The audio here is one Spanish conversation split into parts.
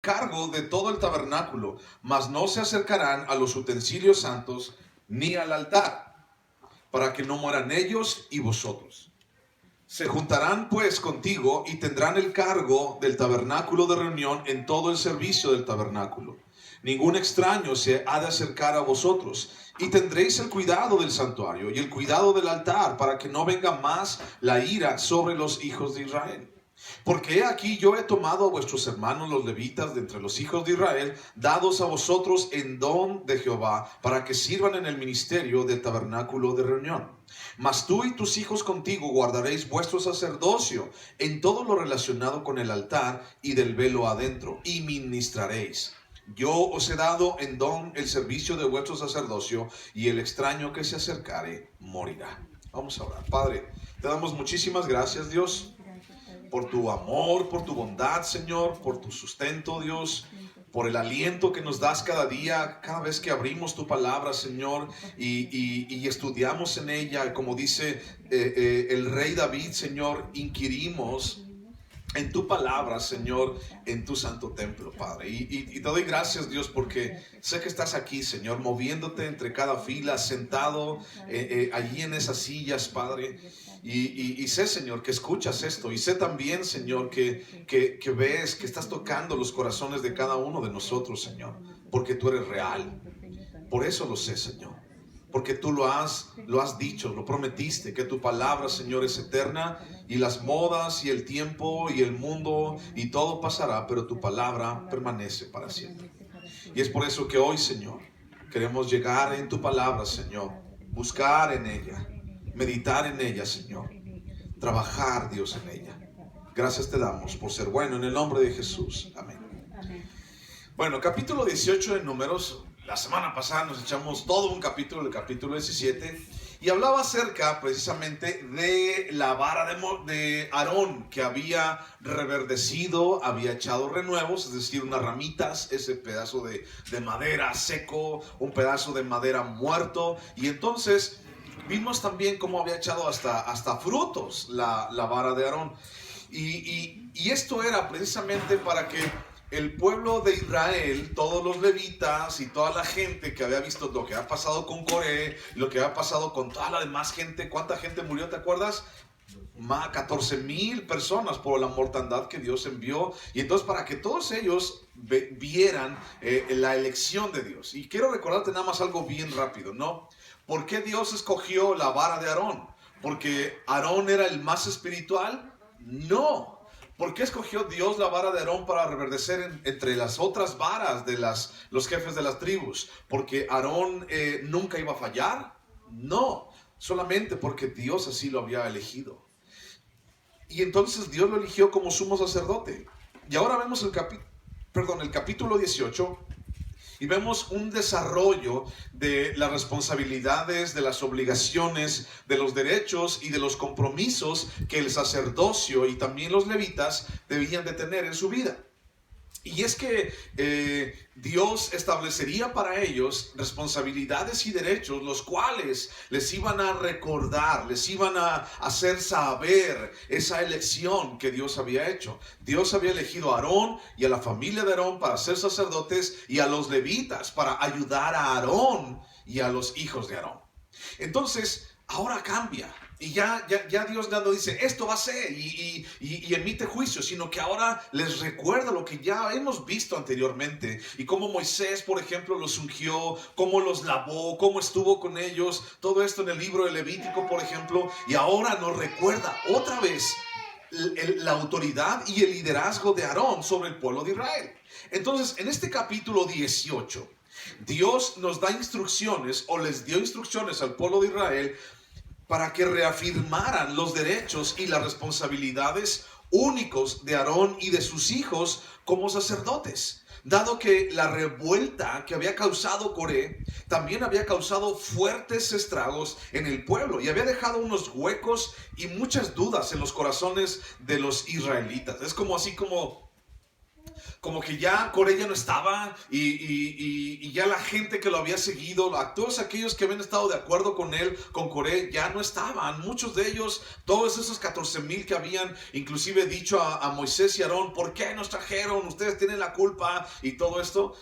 cargo de todo el tabernáculo, mas no se acercarán a los utensilios santos ni al altar, para que no mueran ellos y vosotros. Se juntarán pues contigo y tendrán el cargo del tabernáculo de reunión en todo el servicio del tabernáculo. Ningún extraño se ha de acercar a vosotros, y tendréis el cuidado del santuario y el cuidado del altar, para que no venga más la ira sobre los hijos de Israel. Porque he aquí yo he tomado a vuestros hermanos los levitas de entre los hijos de Israel, dados a vosotros en don de Jehová, para que sirvan en el ministerio del tabernáculo de reunión. Mas tú y tus hijos contigo guardaréis vuestro sacerdocio en todo lo relacionado con el altar y del velo adentro, y ministraréis. Yo os he dado en don el servicio de vuestro sacerdocio, y el extraño que se acercare morirá. Vamos a orar. Padre, te damos muchísimas gracias, Dios, por tu amor, por tu bondad, Señor, por tu sustento, Dios, por el aliento que nos das cada día, cada vez que abrimos tu palabra, Señor, y estudiamos en ella. Como dice el rey David, Señor, inquirimos en tu palabra, Señor, en tu santo templo, Padre. Y te doy gracias, Dios, porque sé que estás aquí, Señor, moviéndote entre cada fila, sentado allí en esas sillas, Padre. Y sé, Señor, que escuchas esto. Y sé también, Señor, que ves, que estás tocando los corazones de cada uno de nosotros, Señor, porque tú eres real. Por eso lo sé, Señor. Porque tú lo has dicho, lo prometiste, que tu palabra, Señor, es eterna, y las modas y el tiempo y el mundo y todo pasará, pero tu palabra permanece para siempre. Y es por eso que hoy, Señor, queremos llegar en tu palabra, Señor, buscar en ella, meditar en ella, Señor, trabajar, Dios, en ella. Gracias te damos por ser bueno, en el nombre de Jesús. Amén. Bueno, capítulo 18 de Números. La semana pasada nos echamos todo un capítulo, el capítulo 17, y hablaba acerca precisamente de la vara de Aarón, que había reverdecido, había echado renuevos, es decir, unas ramitas, ese pedazo de madera seco, un pedazo de madera muerto. Y entonces vimos también cómo había echado hasta frutos la vara de Aarón. Y esto era precisamente para que el pueblo de Israel, todos los levitas y toda la gente que había visto lo que había pasado con Coré, lo que había pasado con toda la demás gente. ¿Cuánta gente murió, te acuerdas? 14,000 personas por la mortandad que Dios envió. Y entonces, para que todos ellos vieran la elección de Dios. Y quiero recordarte nada más algo bien rápido, ¿no? ¿Por qué Dios escogió la vara de Aarón? ¿Porque Aarón era el más espiritual? No. ¿Por qué escogió Dios la vara de Aarón para reverdecer entre las otras varas de los jefes de las tribus? ¿Porque Aarón nunca iba a fallar? No, solamente porque Dios así lo había elegido. Y entonces Dios lo eligió como sumo sacerdote. Y ahora vemos el capítulo 18. Y vemos un desarrollo de las responsabilidades, de las obligaciones, de los derechos y de los compromisos que el sacerdocio y también los levitas debían de tener en su vida. Y es que Dios establecería para ellos responsabilidades y derechos, los cuales les iban a recordar, les iban a hacer saber esa elección que Dios había hecho. Dios había elegido a Aarón y a la familia de Aarón para ser sacerdotes, y a los levitas para ayudar a Aarón y a los hijos de Aarón. Entonces, ahora cambia. Y ya Dios no dice, esto va a ser, y emite juicio, sino que ahora les recuerda lo que ya hemos visto anteriormente. Y cómo Moisés, por ejemplo, los ungió, cómo los lavó, cómo estuvo con ellos. Todo esto en el libro de Levítico, por ejemplo. Y ahora nos recuerda otra vez la autoridad y el liderazgo de Aarón sobre el pueblo de Israel. Entonces, en este capítulo 18, Dios nos da instrucciones, o les dio instrucciones al pueblo de Israel, para que reafirmaran los derechos y las responsabilidades únicos de Aarón y de sus hijos como sacerdotes, dado que la revuelta que había causado Coré también había causado fuertes estragos en el pueblo y había dejado unos huecos y muchas dudas en los corazones de los israelitas. Es como así como como que ya Coré ya no estaba y ya la gente que lo había seguido, a todos aquellos que habían estado de acuerdo con él, con Coré, ya no estaban. Muchos de ellos, todos esos 14,000 que habían inclusive dicho a Moisés y Aarón, ¿por qué nos trajeron? Ustedes tienen la culpa y todo esto.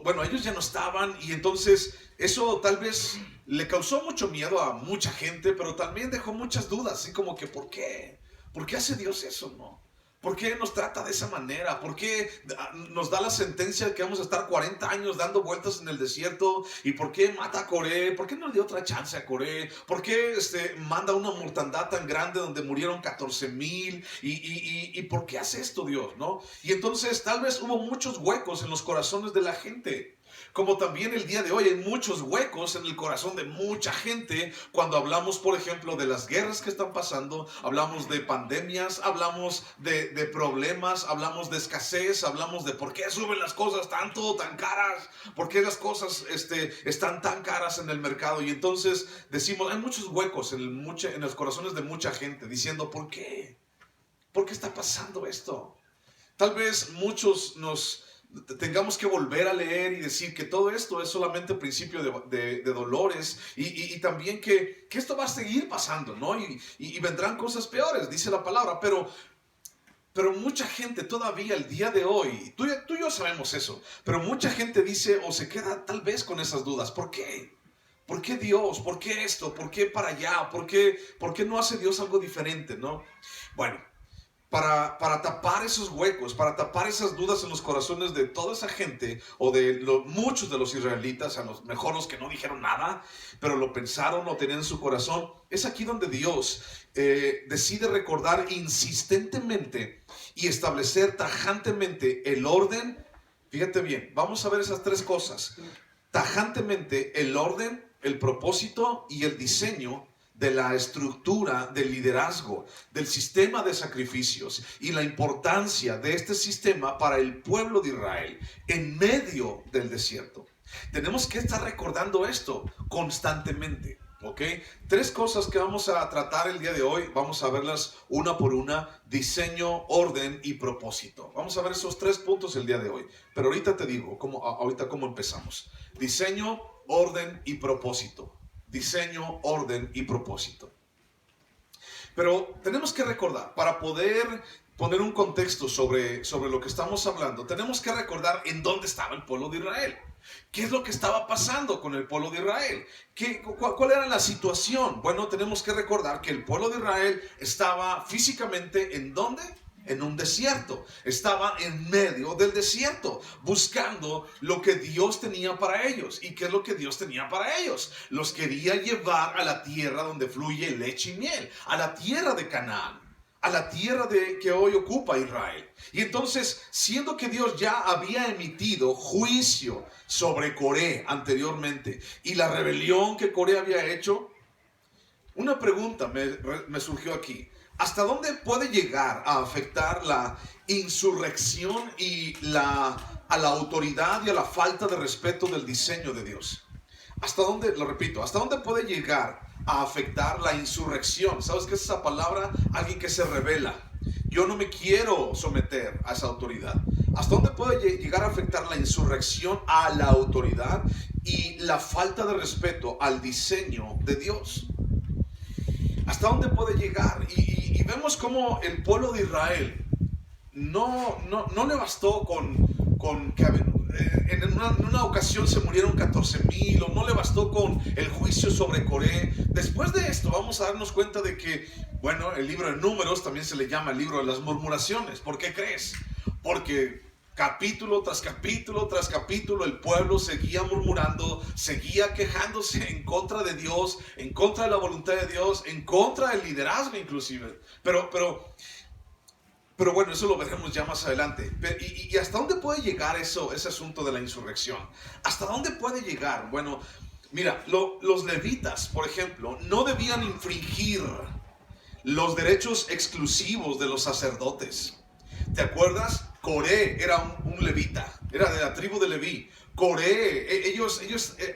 Bueno, ellos ya no estaban y entonces eso tal vez le causó mucho miedo a mucha gente, pero también dejó muchas dudas, así como que ¿por qué? ¿Por qué hace Dios eso, no? ¿Por qué nos trata de esa manera? ¿Por qué nos da la sentencia de que vamos a estar 40 años dando vueltas en el desierto? ¿Y por qué mata a Coré? ¿Por qué no le dio otra chance a Coré? ¿Por qué manda una mortandad tan grande donde murieron 14,000? ¿Y por qué hace esto Dios, no? Y entonces tal vez hubo muchos huecos en los corazones de la gente. Como también el día de hoy hay muchos huecos en el corazón de mucha gente cuando hablamos, por ejemplo, de las guerras que están pasando, hablamos de pandemias, hablamos de problemas, hablamos de escasez, hablamos de por qué suben las cosas tanto, tan caras, por qué las cosas están tan caras en el mercado. Y entonces decimos, hay muchos huecos en los corazones de mucha gente diciendo, ¿por qué? ¿Por qué está pasando esto? Tal vez muchos tengamos que volver a leer y decir que todo esto es solamente el principio de dolores y también que esto va a seguir pasando, ¿no? Y vendrán cosas peores, dice la palabra, pero mucha gente todavía el día de hoy, tú y yo sabemos eso, pero mucha gente dice o se queda tal vez con esas dudas. ¿Por qué? ¿Por qué Dios? ¿Por qué esto? ¿Por qué para allá? ¿Por qué no hace Dios algo diferente, no? Bueno, para tapar esos huecos, para tapar esas dudas en los corazones de toda esa gente o de muchos de los israelitas, a los mejor los que no dijeron nada, pero lo pensaron, lo tenían en su corazón, es aquí donde Dios decide recordar insistentemente y establecer tajantemente el orden. Fíjate bien, vamos a ver esas tres cosas: tajantemente el orden, el propósito y el diseño de la estructura del liderazgo, del sistema de sacrificios y la importancia de este sistema para el pueblo de Israel en medio del desierto. Tenemos que estar recordando esto constantemente, ¿ok? Tres cosas que vamos a tratar el día de hoy, vamos a verlas una por una: diseño, orden y propósito. Vamos a ver esos tres puntos el día de hoy, pero ahorita te digo ahorita cómo empezamos. Diseño, orden y propósito. Diseño, orden y propósito. Pero tenemos que recordar, para poder poner un contexto sobre lo que estamos hablando, tenemos que recordar en dónde estaba el pueblo de Israel. ¿Qué es lo que estaba pasando con el pueblo de Israel? ¿Cuál era la situación? Bueno, tenemos que recordar que el pueblo de Israel estaba físicamente ¿en dónde? En un desierto. Estaba en medio del desierto, buscando lo que Dios tenía para ellos. ¿Y qué es lo que Dios tenía para ellos? Los quería llevar a la tierra donde fluye leche y miel, a la tierra de Canaán, a la tierra que hoy ocupa Israel. Y entonces, siendo que Dios ya había emitido juicio sobre Coré anteriormente y la rebelión que Coré había hecho, una pregunta me surgió aquí. ¿Hasta dónde puede llegar a afectar la insurrección y a la autoridad y a la falta de respeto del diseño de Dios? ¿Hasta dónde, lo repito, hasta dónde puede llegar a afectar la insurrección? ¿Sabes qué es esa palabra? Alguien que se rebela. Yo no me quiero someter a esa autoridad. ¿Hasta dónde puede llegar a afectar la insurrección a la autoridad y la falta de respeto al diseño de Dios? ¿Hasta dónde puede llegar? Y vemos cómo el pueblo de Israel no le bastó con que en una ocasión se murieron 14,000, o no le bastó con el juicio sobre Coré. Después de esto vamos a darnos cuenta de que, bueno, el libro de Números también se le llama el libro de las murmuraciones. ¿Por qué crees? Porque capítulo tras capítulo tras capítulo el pueblo seguía murmurando, seguía quejándose en contra de Dios, en contra de la voluntad de Dios, en contra del liderazgo inclusive. Pero bueno, eso lo veremos ya más adelante. ¿Y hasta dónde puede llegar ese asunto de la insurrección? ¿Hasta dónde puede llegar? Bueno, mira, los levitas, por ejemplo, no debían infringir los derechos exclusivos de los sacerdotes. ¿Te acuerdas? Coré era un levita, era de la tribu de Leví. Coré, ellos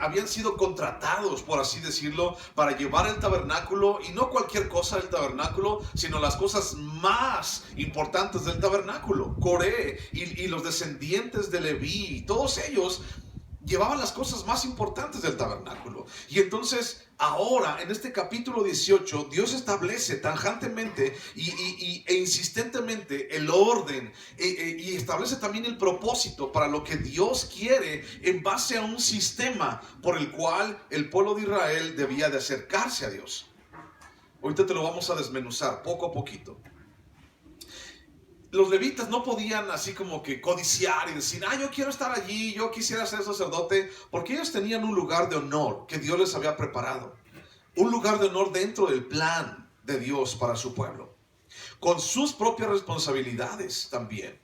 habían sido contratados, por así decirlo, para llevar el tabernáculo, y no cualquier cosa del tabernáculo, sino las cosas más importantes del tabernáculo. Coré y los descendientes de Leví, todos ellos llevaban las cosas más importantes del tabernáculo. Y entonces ahora en este capítulo 18 Dios establece tajantemente e insistentemente el orden y establece también el propósito para lo que Dios quiere en base a un sistema por el cual el pueblo de Israel debía de acercarse a Dios. Ahorita te lo vamos a desmenuzar poco a poquito. Los levitas no podían así como que codiciar y decir, yo quiero estar allí, yo quisiera ser sacerdote, porque ellos tenían un lugar de honor que Dios les había preparado. Un lugar de honor dentro del plan de Dios para su pueblo, con sus propias responsabilidades también.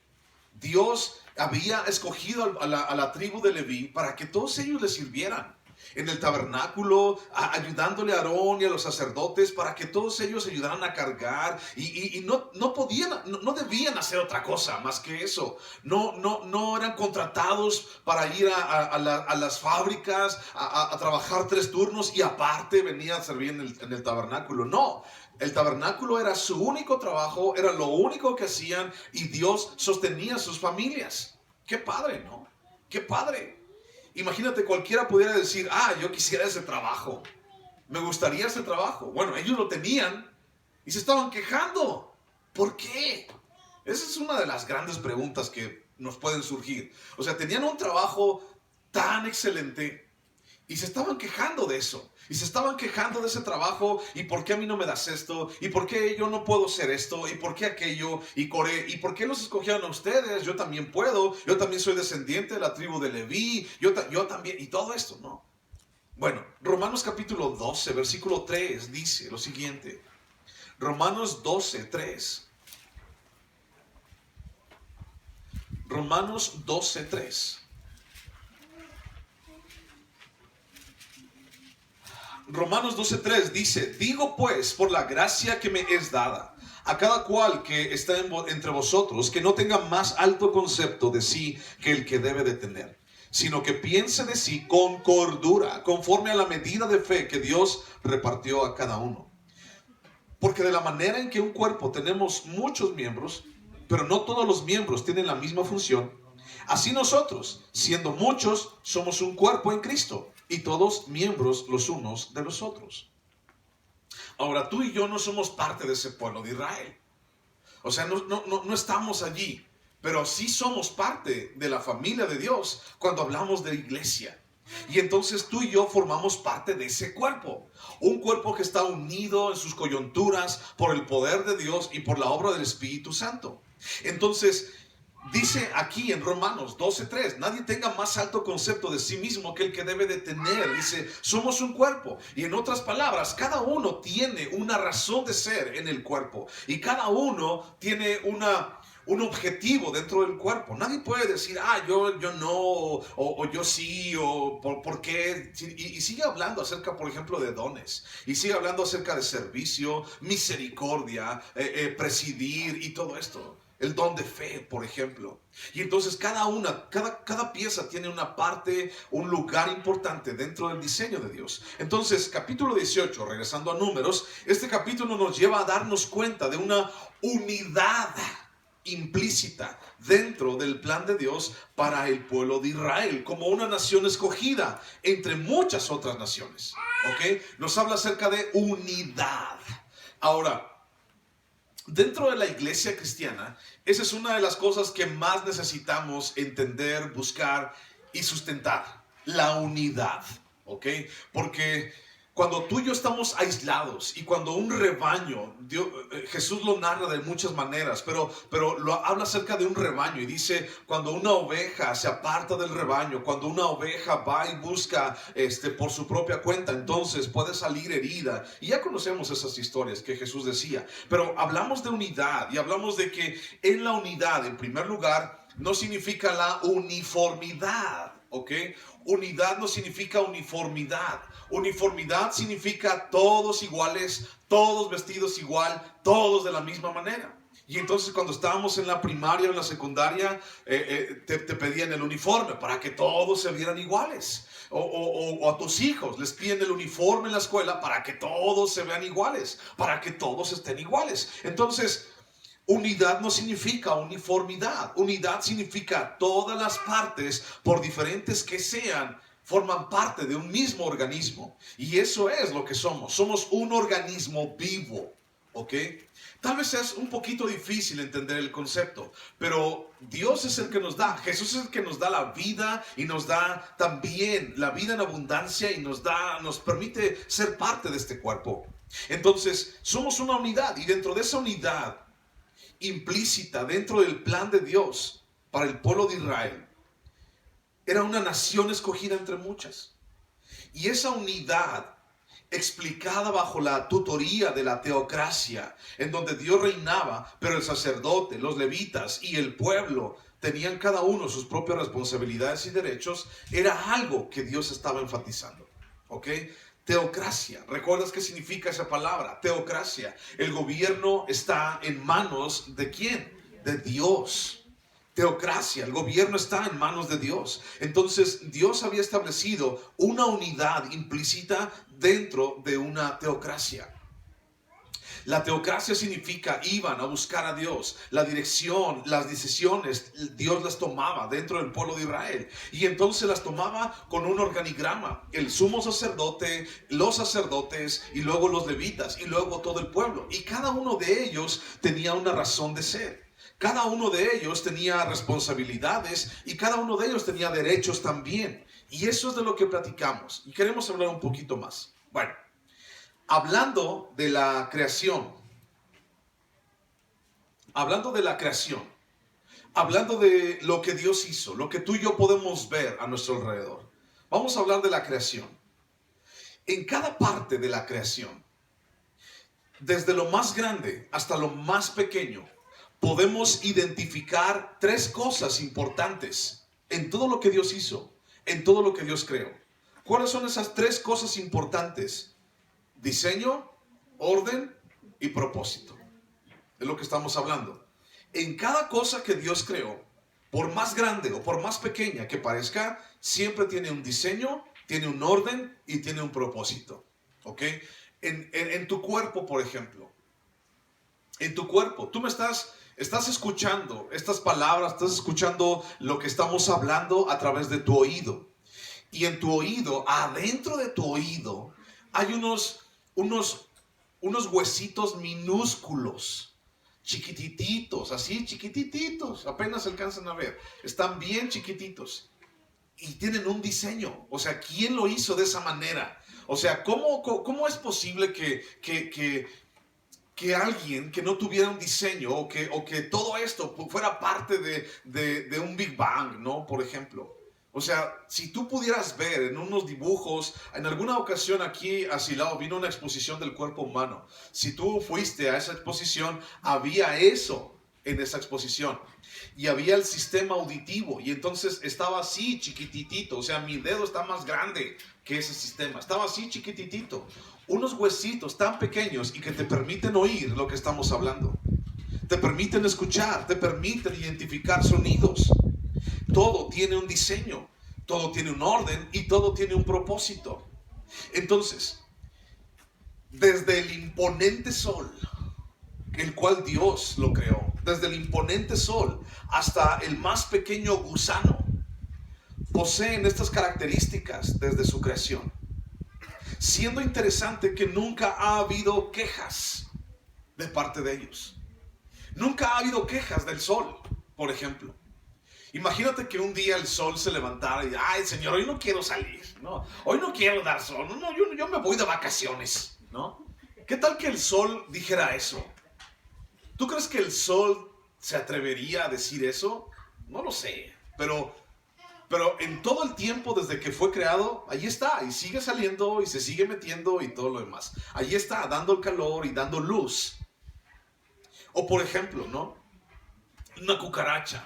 Dios había escogido a la tribu de Leví para que todos ellos le sirvieran en el tabernáculo, ayudándole a Aarón y a los sacerdotes para que todos ellos ayudaran a cargar y no podían, no debían hacer otra cosa más que eso. No eran contratados para ir a las fábricas a trabajar 3 turnos y aparte venía a servir en el tabernáculo. No, el tabernáculo era su único trabajo, era lo único que hacían, y Dios sostenía sus familias. Qué padre, ¿no? Qué padre. Imagínate, cualquiera pudiera decir, yo quisiera ese trabajo, me gustaría ese trabajo. Bueno, ellos lo tenían y se estaban quejando. ¿Por qué? Esa es una de las grandes preguntas que nos pueden surgir. O sea, tenían un trabajo tan excelente y se estaban quejando de eso. Y se estaban quejando de ese trabajo. ¿Y por qué a mí no me das esto? ¿Y por qué yo no puedo hacer esto? ¿Y por qué aquello? ¿Y Coré? ¿Y por qué los escogieron a ustedes? Yo también puedo. Yo también soy descendiente de la tribu de Leví. Yo también. Y todo esto, ¿no? Bueno, Romanos capítulo 12, versículo 3 dice lo siguiente. Romanos 12, 3. Romanos 12, 3. Romanos 12:3 dice, digo pues, por la gracia que me es dada, a cada cual que está entre vosotros, que no tenga más alto concepto de sí que el que debe de tener, sino que piense de sí con cordura, conforme a la medida de fe que Dios repartió a cada uno. Porque de la manera en que un cuerpo tenemos muchos miembros, pero no todos los miembros tienen la misma función, así nosotros, siendo muchos, somos un cuerpo en Cristo, y todos miembros los unos de los otros. Ahora, tú y yo no somos parte de ese pueblo de Israel. O sea, no estamos allí, pero sí somos parte de la familia de Dios cuando hablamos de iglesia. Y entonces tú y yo formamos parte de ese cuerpo. Un cuerpo que está unido en sus coyunturas por el poder de Dios y por la obra del Espíritu Santo. Entonces, dice aquí en Romanos 12:3, nadie tenga más alto concepto de sí mismo que el que debe de tener. Dice, somos un cuerpo. Y en otras palabras, cada uno tiene una razón de ser en el cuerpo. Y cada uno tiene un objetivo dentro del cuerpo. Nadie puede decir, yo no, o yo sí, o ¿por qué? Y sigue hablando acerca, por ejemplo, de dones. Y sigue hablando acerca de servicio, misericordia, presidir y todo esto. El don de fe, por ejemplo. Y entonces cada pieza tiene una parte, un lugar importante dentro del diseño de Dios. Entonces, capítulo 18, regresando a Números, este capítulo nos lleva a darnos cuenta de una unidad implícita dentro del plan de Dios para el pueblo de Israel, como una nación escogida entre muchas otras naciones. ¿Ok? Nos habla acerca de unidad. Ahora, dentro de la iglesia cristiana, esa es una de las cosas que más necesitamos entender, buscar y sustentar, la unidad, ¿ok? Porque cuando tú y yo estamos aislados y cuando un rebaño, Jesús lo narra de muchas maneras, pero lo habla acerca de un rebaño y dice, cuando una oveja se aparta del rebaño, cuando una oveja va y busca por su propia cuenta, entonces puede salir herida. Y ya conocemos esas historias que Jesús decía, pero hablamos de unidad y hablamos de que en la unidad, en primer lugar, no significa la uniformidad, ¿ok? Unidad no significa uniformidad. Uniformidad significa todos iguales, todos vestidos igual, todos de la misma manera. Y entonces cuando estábamos en la primaria o en la secundaria, te pedían el uniforme para que todos se vieran iguales. O a tus hijos les piden el uniforme en la escuela para que todos se vean iguales, para que todos estén iguales. Entonces, unidad no significa uniformidad. Unidad significa todas las partes, por diferentes que sean, forman parte de un mismo organismo. Y eso es lo que somos. Somos un organismo vivo. ¿Ok? Tal vez es un poquito difícil entender el concepto, pero Dios es el que nos da. Jesús es el que nos da la vida y nos da también la vida en abundancia y nos permite ser parte de este cuerpo. Entonces, somos una unidad y dentro de esa unidad implícita, dentro del plan de Dios para el pueblo de Israel, era una nación escogida entre muchas. Y esa unidad explicada bajo la tutoría de la teocracia, en donde Dios reinaba, pero el sacerdote, los levitas y el pueblo tenían cada uno sus propias responsabilidades y derechos, era algo que Dios estaba enfatizando. ¿Ok? Teocracia. ¿Recuerdas qué significa esa palabra? Teocracia. El gobierno está en manos ¿de quién? De Dios. Teocracia, el gobierno está en manos de Dios. Entonces Dios había establecido una unidad implícita dentro de una teocracia. La teocracia significa iban a buscar a Dios. La dirección, las decisiones, Dios las tomaba dentro del pueblo de Israel. Y entonces las tomaba con un organigrama. El sumo sacerdote, los sacerdotes y luego los levitas y luego todo el pueblo. Y cada uno de ellos tenía una razón de ser. Cada uno de ellos tenía responsabilidades y cada uno de ellos tenía derechos también. Y eso es de lo que platicamos. Y queremos hablar un poquito más. Bueno, hablando de la creación, hablando de lo que Dios hizo, lo que tú y yo podemos ver a nuestro alrededor. Vamos a hablar de la creación. En cada parte de la creación, desde lo más grande hasta lo más pequeño, podemos identificar tres cosas importantes en todo lo que Dios hizo, en todo lo que Dios creó. ¿Cuáles son esas tres cosas importantes? Diseño, orden y propósito. Es lo que estamos hablando. En cada cosa que Dios creó, por más grande o por más pequeña que parezca, siempre tiene un diseño, tiene un orden y tiene un propósito. ¿Ok? En tu cuerpo, por ejemplo. En tu cuerpo, tú estás escuchando estas palabras, estás escuchando lo que estamos hablando a través de tu oído. Y en tu oído, adentro de tu oído, hay unos huesitos minúsculos, chiquititos, así chiquititos, apenas se alcanzan a ver. Están bien chiquititos y tienen un diseño. O sea, ¿quién lo hizo de esa manera? O sea, ¿cómo es posible que alguien que no tuviera un diseño o que todo esto fuera parte de un Big Bang, ¿no? Por ejemplo. O sea, si tú pudieras ver en unos dibujos, en alguna ocasión aquí a Silao vino una exposición del cuerpo humano. Si tú fuiste a esa exposición, había eso en esa exposición. Y había el sistema auditivo y entonces estaba así chiquititito. O sea, mi dedo está más grande que ese sistema. Estaba así chiquititito. Unos huesitos tan pequeños y que te permiten oír lo que estamos hablando. Te permiten escuchar, te permiten identificar sonidos. Todo tiene un diseño, todo tiene un orden y todo tiene un propósito. Entonces, desde el imponente sol, el cual Dios lo creó, desde el imponente sol hasta el más pequeño gusano, poseen estas características desde su creación. Siendo interesante que nunca ha habido quejas de parte de ellos. Nunca ha habido quejas del sol, por ejemplo. Imagínate que un día el sol se levantara y ay, Señor, hoy no quiero salir, ¿no? Hoy no quiero dar sol, no, yo me voy de vacaciones, ¿no? ¿Qué tal que el sol dijera eso? ¿Tú crees que el sol se atrevería a decir eso? No lo sé, pero en todo el tiempo desde que fue creado, ahí está, y sigue saliendo, y se sigue metiendo, y todo lo demás. Ahí está, dando el calor y dando luz. O por ejemplo, ¿no? Una cucaracha.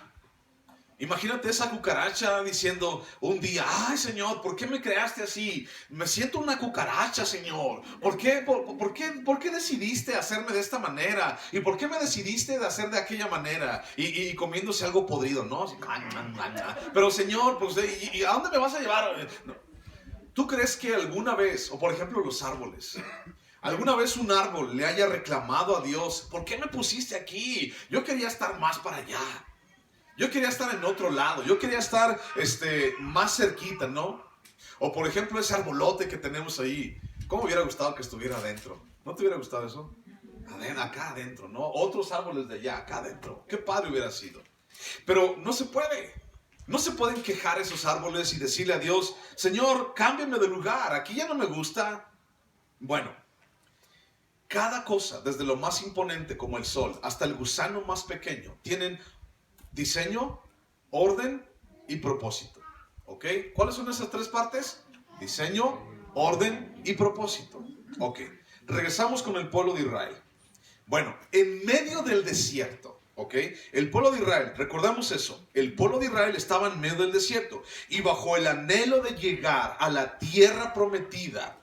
Imagínate esa cucaracha diciendo un día, ay Señor, ¿por qué me creaste así? Me siento una cucaracha, Señor. ¿Por qué decidiste hacerme de esta manera? ¿Y por qué me decidiste de hacer de aquella manera? Y comiéndose algo podrido, ¿no? Así, pero Señor, pues, ¿y a dónde me vas a llevar? No. ¿Tú crees que alguna vez, o por ejemplo los árboles, alguna vez un árbol le haya reclamado a Dios, ¿por qué me pusiste aquí? Yo quería estar más para allá. Yo quería estar en otro lado, yo quería estar más cerquita, ¿no? O por ejemplo ese arbolote que tenemos ahí, ¿cómo hubiera gustado que estuviera adentro? ¿No te hubiera gustado eso? Acá adentro, ¿no? Otros árboles de allá, acá adentro. Qué padre hubiera sido. Pero no se puede. No se pueden quejar esos árboles y decirle a Dios, Señor, cámbiame de lugar, aquí ya no me gusta. Bueno, cada cosa, desde lo más imponente como el sol hasta el gusano más pequeño, tienen diseño, orden y propósito. ¿Ok? ¿Cuáles son esas tres partes? Diseño, orden y propósito. Ok. Regresamos con el pueblo de Israel. Bueno, en medio del desierto, ¿ok? El pueblo de Israel, recordamos eso, el pueblo de Israel estaba en medio del desierto y bajo el anhelo de llegar a la tierra prometida,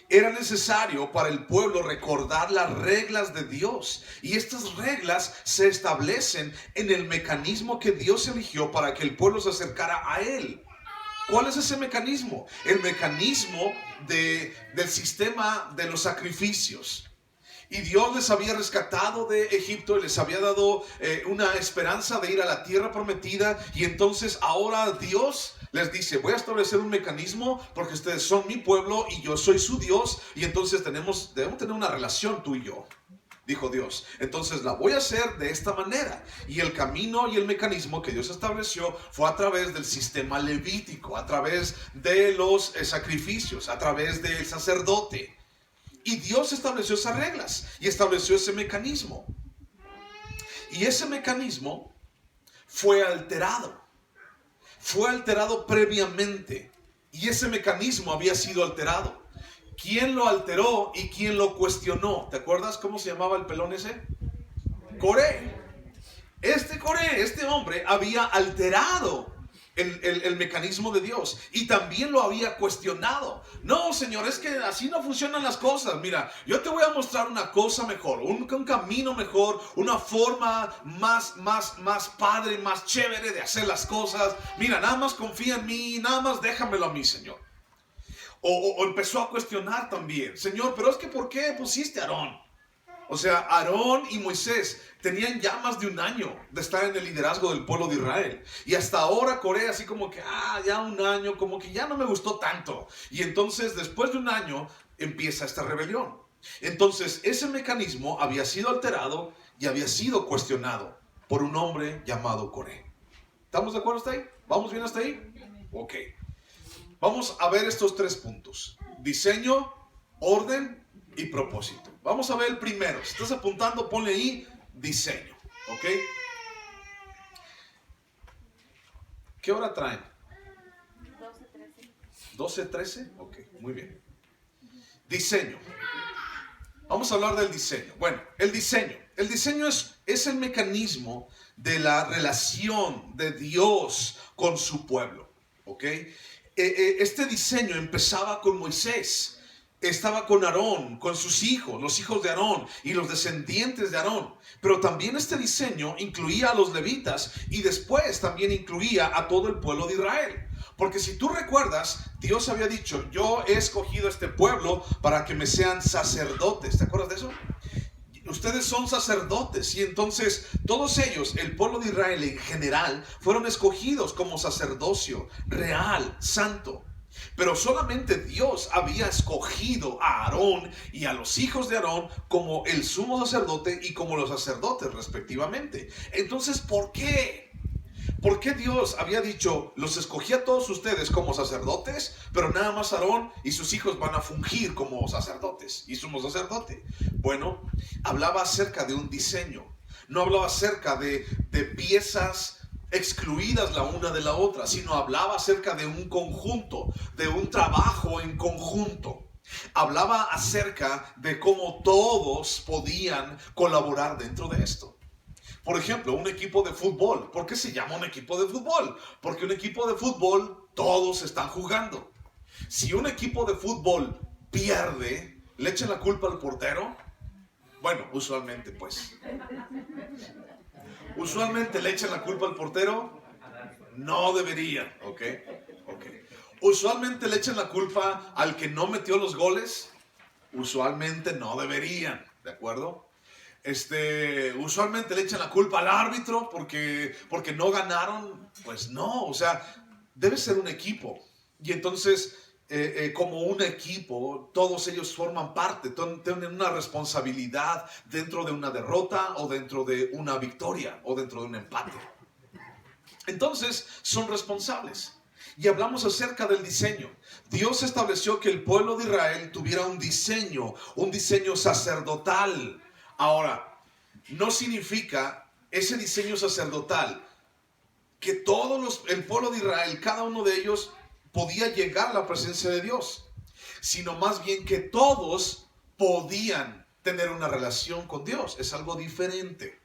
era necesario para el pueblo recordar las reglas de Dios. Y estas reglas se establecen en el mecanismo que Dios eligió para que el pueblo se acercara a Él. ¿Cuál es ese mecanismo? El mecanismo del sistema de los sacrificios. Y Dios les había rescatado de Egipto y les había dado una esperanza de ir a la tierra prometida. Y entonces ahora Dios les dice, voy a establecer un mecanismo porque ustedes son mi pueblo y yo soy su Dios. Y entonces debemos tener una relación tú y yo, dijo Dios. Entonces la voy a hacer de esta manera. Y el camino y el mecanismo que Dios estableció fue a través del sistema levítico, a través de los sacrificios, a través del sacerdote. Y Dios estableció esas reglas y estableció ese mecanismo. Y ese mecanismo fue alterado. Fue alterado previamente. Y ese mecanismo había sido alterado. ¿Quién lo alteró y quién lo cuestionó? ¿Te acuerdas cómo se llamaba el pelón ese? Coré. Este hombre había alterado el mecanismo de Dios y también lo había cuestionado. No, Señor, es que así no funcionan las cosas. Mira, yo te voy a mostrar una cosa mejor, un camino mejor, una forma más padre, más chévere de hacer las cosas. Mira, nada más confía en mí, nada más déjamelo a mí, Señor. O empezó a cuestionar también, Señor, pero es que ¿por qué pusiste a Aarón? O sea, Aarón y Moisés tenían ya más de un año de estar en el liderazgo del pueblo de Israel. Y hasta ahora Coré así como que, ya un año, como que ya no me gustó tanto. Y entonces después de un año empieza esta rebelión. Entonces ese mecanismo había sido alterado y había sido cuestionado por un hombre llamado Coré. ¿Estamos de acuerdo hasta ahí? ¿Vamos bien hasta ahí? Ok. Vamos a ver estos tres puntos. Diseño, orden y propósito. Vamos a ver el primero. Si estás apuntando, ponle ahí diseño. ¿Ok? ¿Qué hora traen? 12:13. ¿12:13? Ok, muy bien. Diseño. Vamos a hablar del diseño. Bueno, el diseño. El diseño es el mecanismo de la relación de Dios con su pueblo. ¿Ok? Este diseño empezaba con Moisés, estaba con Aarón, con sus hijos, los hijos de Aarón y los descendientes de Aarón. Pero también este diseño incluía a los levitas y después también incluía a todo el pueblo de Israel. Porque si tú recuerdas, Dios había dicho, yo he escogido a este pueblo para que me sean sacerdotes. ¿Te acuerdas de eso? Ustedes son sacerdotes y entonces todos ellos, el pueblo de Israel en general, fueron escogidos como sacerdocio real, santo. Pero solamente Dios había escogido a Aarón y a los hijos de Aarón como el sumo sacerdote y como los sacerdotes respectivamente. Entonces, ¿por qué? ¿Por qué Dios había dicho, los escogí a todos ustedes como sacerdotes, pero nada más Aarón y sus hijos van a fungir como sacerdotes y sumo sacerdote? Bueno, hablaba acerca de un diseño, no hablaba acerca de piezas excluidas la una de la otra, sino hablaba acerca de un conjunto, de un trabajo en conjunto. Hablaba acerca de cómo todos podían colaborar dentro de esto. Por ejemplo, un equipo de fútbol. ¿Por qué se llama un equipo de fútbol? Porque un equipo de fútbol todos están jugando. Si un equipo de fútbol pierde, ¿le echan la culpa al portero? Bueno, usualmente pues. Usualmente le echan la culpa al portero. No deberían, ¿ok? Usualmente le echan la culpa al que no metió los goles. Usualmente no deberían, ¿de acuerdo? Usualmente le echan la culpa al árbitro porque no ganaron. Pues no, o sea, debe ser un equipo. Y entonces, como un equipo, todos ellos forman parte, tienen una responsabilidad dentro de una derrota o dentro de una victoria o dentro de un empate. Entonces, son responsables. Y hablamos acerca del diseño. Dios estableció que el pueblo de Israel tuviera un diseño sacerdotal. Ahora, no significa ese diseño sacerdotal que el pueblo de Israel, cada uno de ellos, podía llegar a la presencia de Dios, sino más bien que todos podían tener una relación con Dios. Es algo diferente.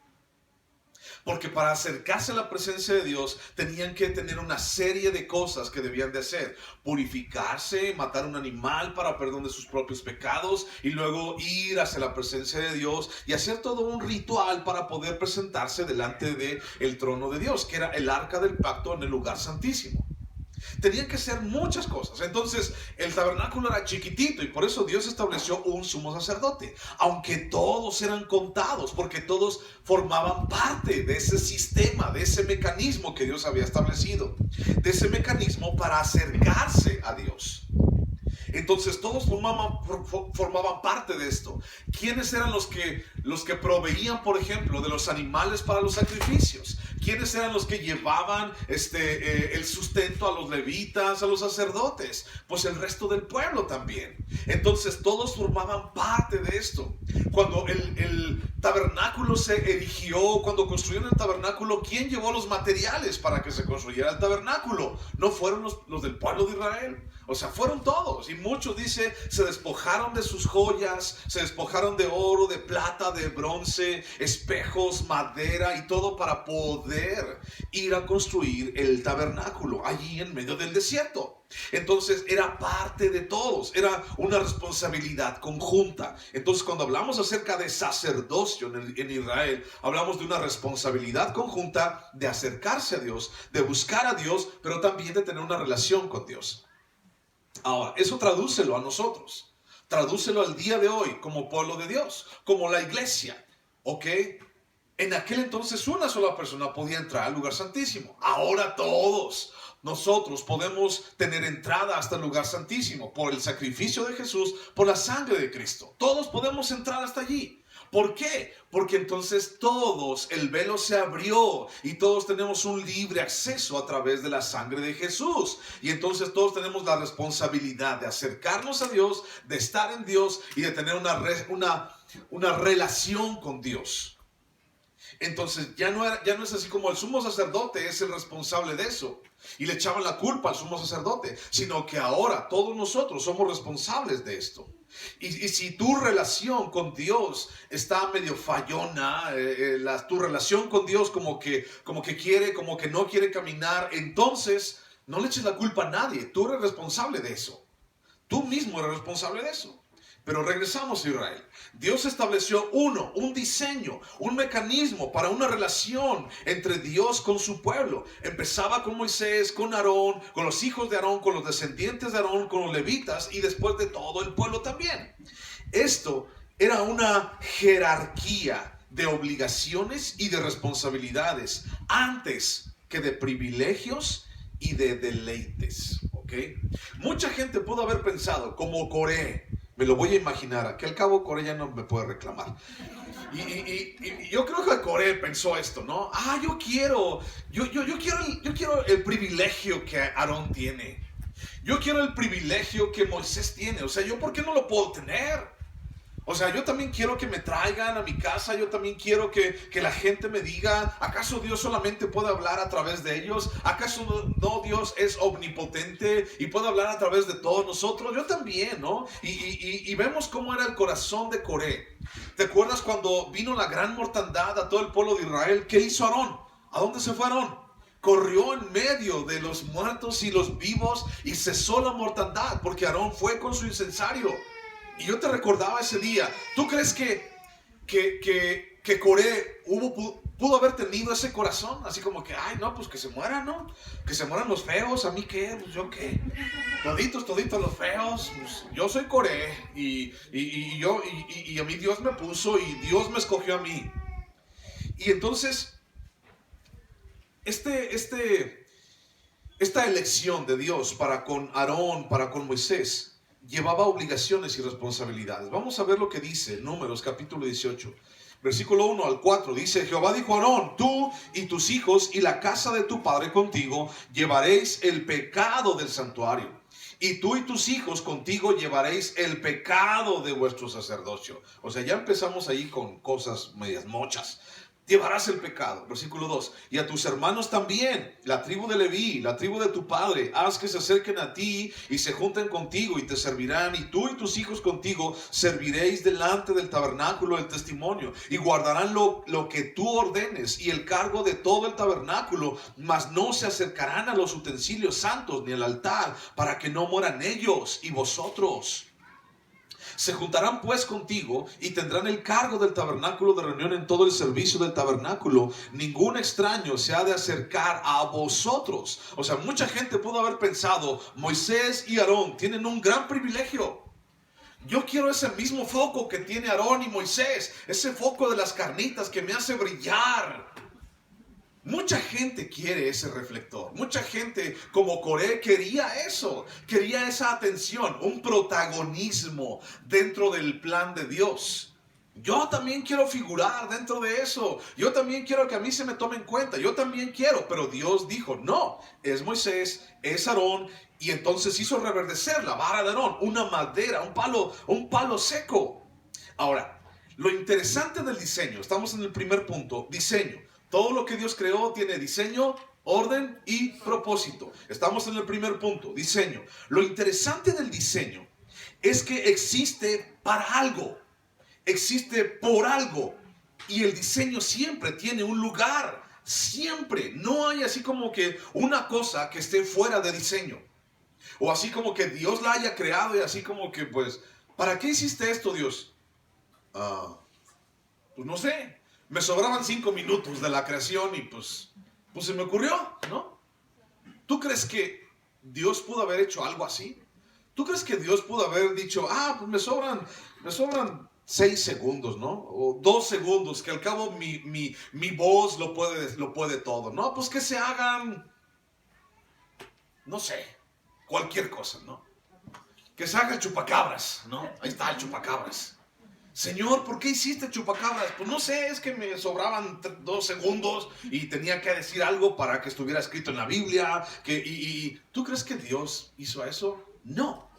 Porque para acercarse a la presencia de Dios tenían que tener una serie de cosas que debían de hacer. Purificarse, matar un animal para perdón de sus propios pecados y luego ir hacia la presencia de Dios y hacer todo un ritual para poder presentarse delante del trono de Dios, que era el arca del pacto en el lugar santísimo. Tenían que hacer muchas cosas. Entonces el tabernáculo era chiquitito y por eso Dios estableció un sumo sacerdote, aunque todos eran contados, porque todos formaban parte de ese sistema, de ese mecanismo que Dios había establecido, de ese mecanismo para acercarse a Dios. Entonces todos formaban parte de esto. ¿Quiénes eran los que proveían, por ejemplo, de los animales para los sacrificios? ¿Quiénes eran los que llevaban el sustento a los levitas, a los sacerdotes? Pues el resto del pueblo también. Entonces todos formaban parte de esto. Cuando el tabernáculo se erigió, cuando construyeron el tabernáculo, ¿quién llevó los materiales para que se construyera el tabernáculo? No fueron los del pueblo de Israel. O sea, fueron todos. Y muchos, dice, se despojaron de sus joyas, se despojaron de oro, de plata, de bronce, espejos, madera y todo para poder ir a construir el tabernáculo allí en medio del desierto. Entonces era parte de todos, era una responsabilidad conjunta. Entonces cuando hablamos acerca de sacerdocio en Israel, hablamos de una responsabilidad conjunta de acercarse a Dios, de buscar a Dios, pero también de tener una relación con Dios. Ahora, eso tradúcelo a nosotros, tradúcelo al día de hoy como pueblo de Dios, como la iglesia, ¿ok? En aquel entonces una sola persona podía entrar al lugar santísimo. Ahora todos nosotros podemos tener entrada hasta el lugar santísimo por el sacrificio de Jesús, por la sangre de Cristo. Todos podemos entrar hasta allí. ¿Por qué? Porque entonces todos, el velo se abrió y todos tenemos un libre acceso a través de la sangre de Jesús. Y entonces todos tenemos la responsabilidad de acercarnos a Dios, de estar en Dios y de tener una relación con Dios. Entonces ya no es así como el sumo sacerdote es el responsable de eso y le echaban la culpa al sumo sacerdote, sino que ahora todos nosotros somos responsables de esto. Y si tu relación con Dios está medio fallona, tu relación con Dios como que no quiere caminar, entonces no le eches la culpa a nadie. Tú eres responsable de eso. Tú mismo eres responsable de eso. Pero regresamos a Israel. Dios estableció un diseño, un mecanismo para una relación entre Dios con su pueblo. Empezaba con Moisés, con Aarón, con los hijos de Aarón, con los descendientes de Aarón, con los levitas y después de todo el pueblo también. Esto era una jerarquía de obligaciones y de responsabilidades antes que de privilegios y de deleites. ¿Okay? Mucha gente pudo haber pensado como Coré. Me lo voy a imaginar, que al cabo Coré ya no me puede reclamar. Y yo creo que Coré pensó esto, ¿no? Yo quiero el privilegio que Aarón tiene. Yo quiero el privilegio que Moisés tiene. O sea, ¿yo por qué no lo puedo tener? O sea, yo también quiero que me traigan a mi casa, yo también quiero que la gente me diga, ¿acaso Dios solamente puede hablar a través de ellos? ¿Acaso no Dios es omnipotente y puede hablar a través de todos nosotros? Yo también, ¿no? Y vemos cómo era el corazón de Coré. ¿Te acuerdas cuando vino la gran mortandad a todo el pueblo de Israel? ¿Qué hizo Aarón? ¿A dónde se fue Aarón? Corrió en medio de los muertos y los vivos y cesó la mortandad, porque Aarón fue con su incensario. Y yo te recordaba ese día. ¿Tú crees que Coré pudo haber tenido ese corazón? Así como que, ay, no, pues que se mueran, ¿no? Que se mueran los feos. ¿A mí qué? Pues yo qué. Toditos los feos. Pues yo soy Coré. Y a mí Dios me puso y Dios me escogió a mí. Y entonces, esta elección de Dios para con Aarón, para con Moisés, llevaba obligaciones y responsabilidades. Vamos a ver lo que dice Números capítulo 18, versículo 1 al 4. Dice: Jehová dijo a Aarón: tú y tus hijos y la casa de tu padre contigo llevaréis el pecado del santuario, y tú y tus hijos contigo llevaréis el pecado de vuestro sacerdocio. O sea, ya empezamos ahí con cosas medias mochas. Llevarás el pecado. Versículo 2. Y a tus hermanos también, la tribu de Leví, la tribu de tu padre, haz que se acerquen a ti y se junten contigo y te servirán. Y tú y tus hijos contigo serviréis delante del tabernáculo del testimonio. Y guardarán lo que tú ordenes y el cargo de todo el tabernáculo. Mas no se acercarán a los utensilios santos ni al altar, para que no mueran ellos y vosotros. Se juntarán pues contigo y tendrán el cargo del tabernáculo de reunión en todo el servicio del tabernáculo. Ningún extraño se ha de acercar a vosotros. O sea, mucha gente pudo haber pensado: Moisés y Aarón tienen un gran privilegio. Yo quiero ese mismo foco que tiene Aarón y Moisés, ese foco de las carnitas que me hace brillar. Mucha gente quiere ese reflector. Mucha gente, como Coré, quería eso. Quería esa atención, un protagonismo dentro del plan de Dios. Yo también quiero figurar dentro de eso. Yo también quiero que a mí se me tome en cuenta. Yo también quiero. Pero Dios dijo: no, es Moisés, es Aarón. Y entonces hizo reverdecer la vara de Aarón, una madera, un palo seco. Ahora, lo interesante del diseño, estamos en el primer punto, diseño. Todo lo que Dios creó tiene diseño, orden y propósito. Estamos en el primer punto, diseño. Lo interesante del diseño es que existe para algo, existe por algo. Y el diseño siempre tiene un lugar, siempre. No hay así como que una cosa que esté fuera de diseño. O así como que Dios la haya creado y así como que, pues, ¿para qué hiciste esto, Dios? Pues no sé. Me sobraban 5 minutos de la creación y pues se me ocurrió, ¿no? ¿Tú crees que Dios pudo haber hecho algo así? ¿Tú crees que Dios pudo haber dicho: pues me sobran 6 segundos, ¿no? O 2 segundos, que al cabo mi voz lo puede todo, ¿no? Pues que se hagan, no sé, cualquier cosa, ¿no? Que se haga el chupacabras, ¿no? Ahí está el chupacabras. Señor, ¿por qué hiciste chupacabras? Pues no sé, es que me sobraban 2 segundos y tenía que decir algo para que estuviera escrito en la Biblia. ¿Tú crees que Dios hizo eso? No.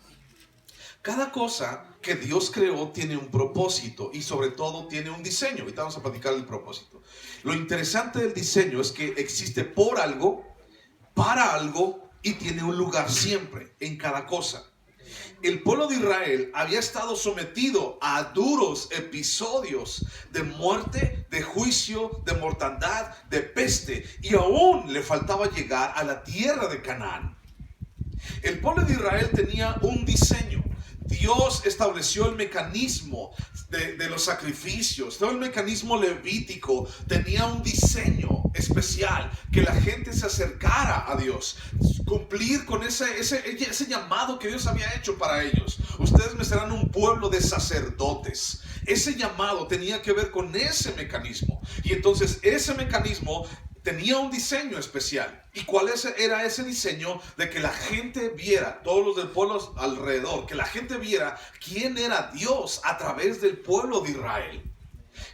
Cada cosa que Dios creó tiene un propósito y sobre todo tiene un diseño. Ahorita vamos a platicar el propósito. Lo interesante del diseño es que existe por algo, para algo y tiene un lugar siempre en cada cosa. El pueblo de Israel había estado sometido a duros episodios de muerte, de juicio, de mortandad, de peste, y aún le faltaba llegar a la tierra de Canaán. El pueblo de Israel tenía un diseño. Dios estableció el mecanismo de los sacrificios, todo el mecanismo levítico tenía un diseño especial, que la gente se acercara a Dios, cumplir con ese llamado que Dios había hecho para ellos. Ustedes me serán un pueblo de sacerdotes. Ese llamado tenía que ver con ese mecanismo, y entonces ese mecanismo tenía un diseño especial. ¿Y cuál era ese diseño? De que la gente viera, todos los del pueblo alrededor, que la gente viera quién era Dios a través del pueblo de Israel.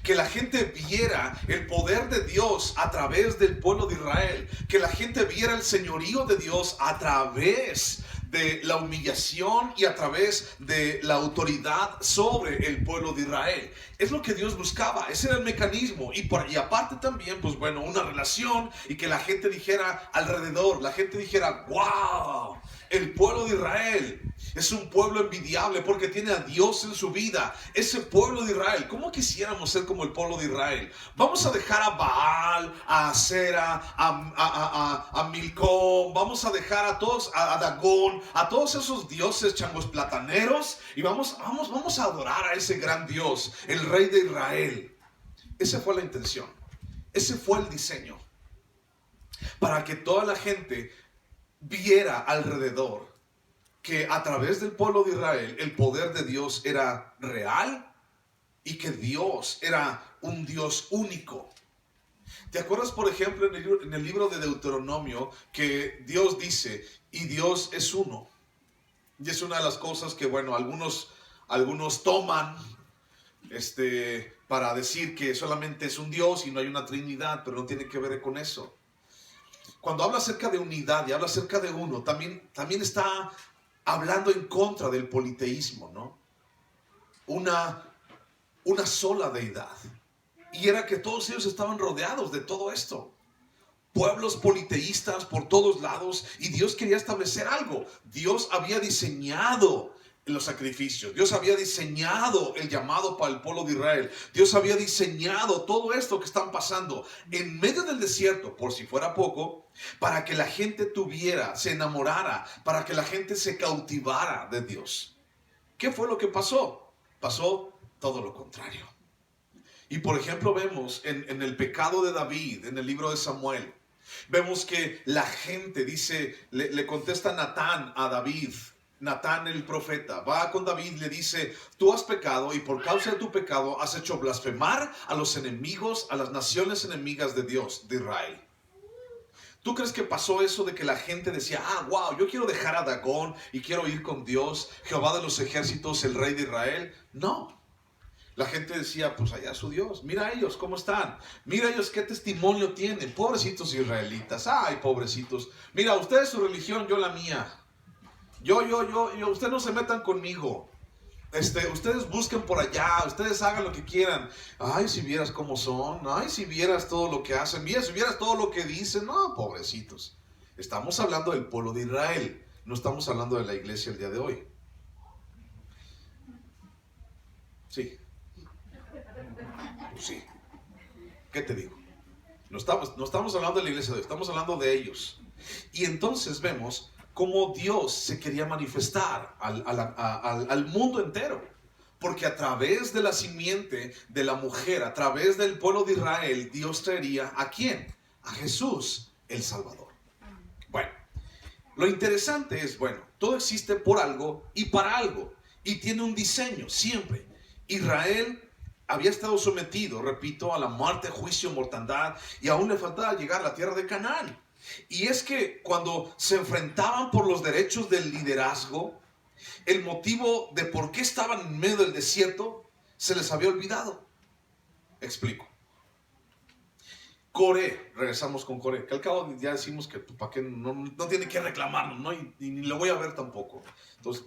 Que la gente viera el poder de Dios a través del pueblo de Israel. Que la gente viera el señorío de Dios a través de la humillación y a través de la autoridad sobre el pueblo de Israel. Es lo que Dios buscaba, ese era el mecanismo. Y aparte también, pues bueno, una relación y que la gente dijera alrededor, la gente dijera, wow, el pueblo de Israel es un pueblo envidiable porque tiene a Dios en su vida. Ese pueblo de Israel, ¿cómo quisiéramos ser como el pueblo de Israel? Vamos a dejar a Baal, a Acera, a Milcom, vamos a dejar a todos, a Dagón, a todos esos dioses changos plataneros y vamos a adorar a ese gran Dios, el Rey de Israel. Esa fue la intención, ese fue el diseño, para que toda la gente viera alrededor que a través del pueblo de Israel el poder de Dios era real y que Dios era un Dios único. ¿Te acuerdas, por ejemplo, en el libro de Deuteronomio que Dios dice, y Dios es uno? Y es una de las cosas que, bueno, algunos toman para decir que solamente es un Dios y no hay una Trinidad, pero no tiene que ver con eso. Cuando habla acerca de unidad y habla acerca de uno, también está hablando en contra del politeísmo, ¿no? Una sola deidad. Y era que todos ellos estaban rodeados de todo esto. Pueblos politeístas por todos lados. Y Dios quería establecer algo. Dios había diseñado los sacrificios. Dios había diseñado el llamado para el pueblo de Israel. Dios había diseñado todo esto que están pasando en medio del desierto, por si fuera poco, para que la gente se enamorara, para que la gente se cautivara de Dios. ¿Qué fue lo que pasó? Pasó todo lo contrario. Y por ejemplo vemos en el pecado de David, en el libro de Samuel, vemos que la gente dice, le contesta Natán a David, Natán el profeta, va con David y le dice, tú has pecado y por causa de tu pecado has hecho blasfemar a los enemigos, a las naciones enemigas de Dios, de Israel. ¿Tú crees que pasó eso de que la gente decía, wow, yo quiero dejar a Dagón y quiero ir con Dios, Jehová de los ejércitos, el Rey de Israel? No. La gente decía, pues allá su Dios, mira ellos cómo están, mira ellos qué testimonio tienen, pobrecitos israelitas, ay pobrecitos, mira ustedes su religión, yo la mía, yo, ustedes no se metan conmigo, ustedes busquen por allá, ustedes hagan lo que quieran, ay si vieras cómo son, ay si vieras todo lo que hacen, si vieras todo lo que dicen, no pobrecitos, estamos hablando del pueblo de Israel, no estamos hablando de la iglesia el día de hoy. Sí. Pues sí, ¿qué te digo? No estamos hablando de la iglesia de hoy, estamos hablando de ellos. Y entonces vemos cómo Dios se quería manifestar al mundo entero. Porque a través de la simiente de la mujer, a través del pueblo de Israel, Dios traería ¿a quién? A Jesús, el Salvador. Bueno, lo interesante es, bueno, todo existe por algo y para algo. Y tiene un diseño, siempre. Israel había estado sometido, repito, a la muerte, juicio, mortandad, y aún le faltaba llegar a la tierra de Canaán. Y es que cuando se enfrentaban por los derechos del liderazgo, el motivo de por qué estaban en medio del desierto se les había olvidado. Explico. Coré, regresamos con Coré, que al cabo ya decimos que para qué no tiene que reclamarnos, ¿no? Y ni lo voy a ver tampoco. Entonces,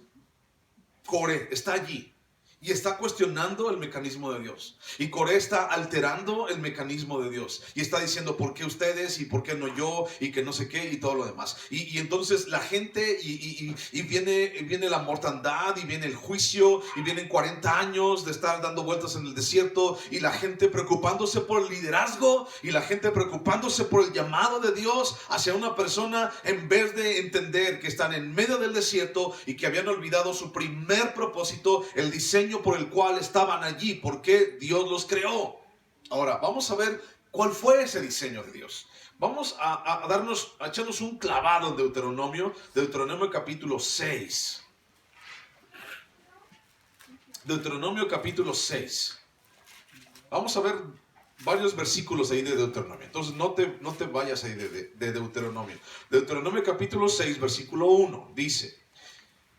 Coré está allí y está cuestionando el mecanismo de Dios. Y Coré está alterando el mecanismo de Dios. Y está diciendo, ¿por qué ustedes? ¿Y por qué no yo? Y que no sé qué, y todo lo demás. Y entonces la gente, y viene la mortandad, y viene el juicio, y vienen 40 años de estar dando vueltas en el desierto, y la gente preocupándose por el liderazgo, y la gente preocupándose por el llamado de Dios hacia una persona, en vez de entender que están en medio del desierto, y que habían olvidado su primer propósito, el diseño por el cual estaban allí, porque Dios los creó. Ahora, vamos a ver cuál fue ese diseño de Dios. Vamos a echarnos un clavado en Deuteronomio capítulo 6. Deuteronomio capítulo 6. Vamos a ver varios versículos ahí de Deuteronomio. Entonces no te vayas ahí de Deuteronomio. Deuteronomio capítulo 6, versículo 1, dice: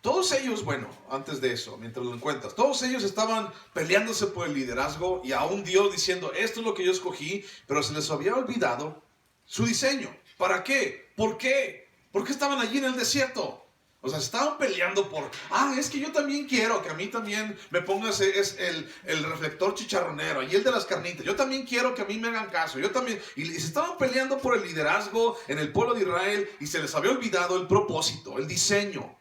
todos ellos, bueno, antes de eso, mientras lo encuentras, todos ellos estaban peleándose por el liderazgo y aún Dios diciendo, esto es lo que yo escogí, pero se les había olvidado su diseño. ¿Para qué? ¿Por qué? ¿Por qué estaban allí en el desierto? O sea, estaban peleando por, es que yo también quiero que a mí también me pongas el reflector chicharronero y el de las carnitas. Yo también quiero que a mí me hagan caso. Yo también. Y se estaban peleando por el liderazgo en el pueblo de Israel y se les había olvidado el propósito, el diseño.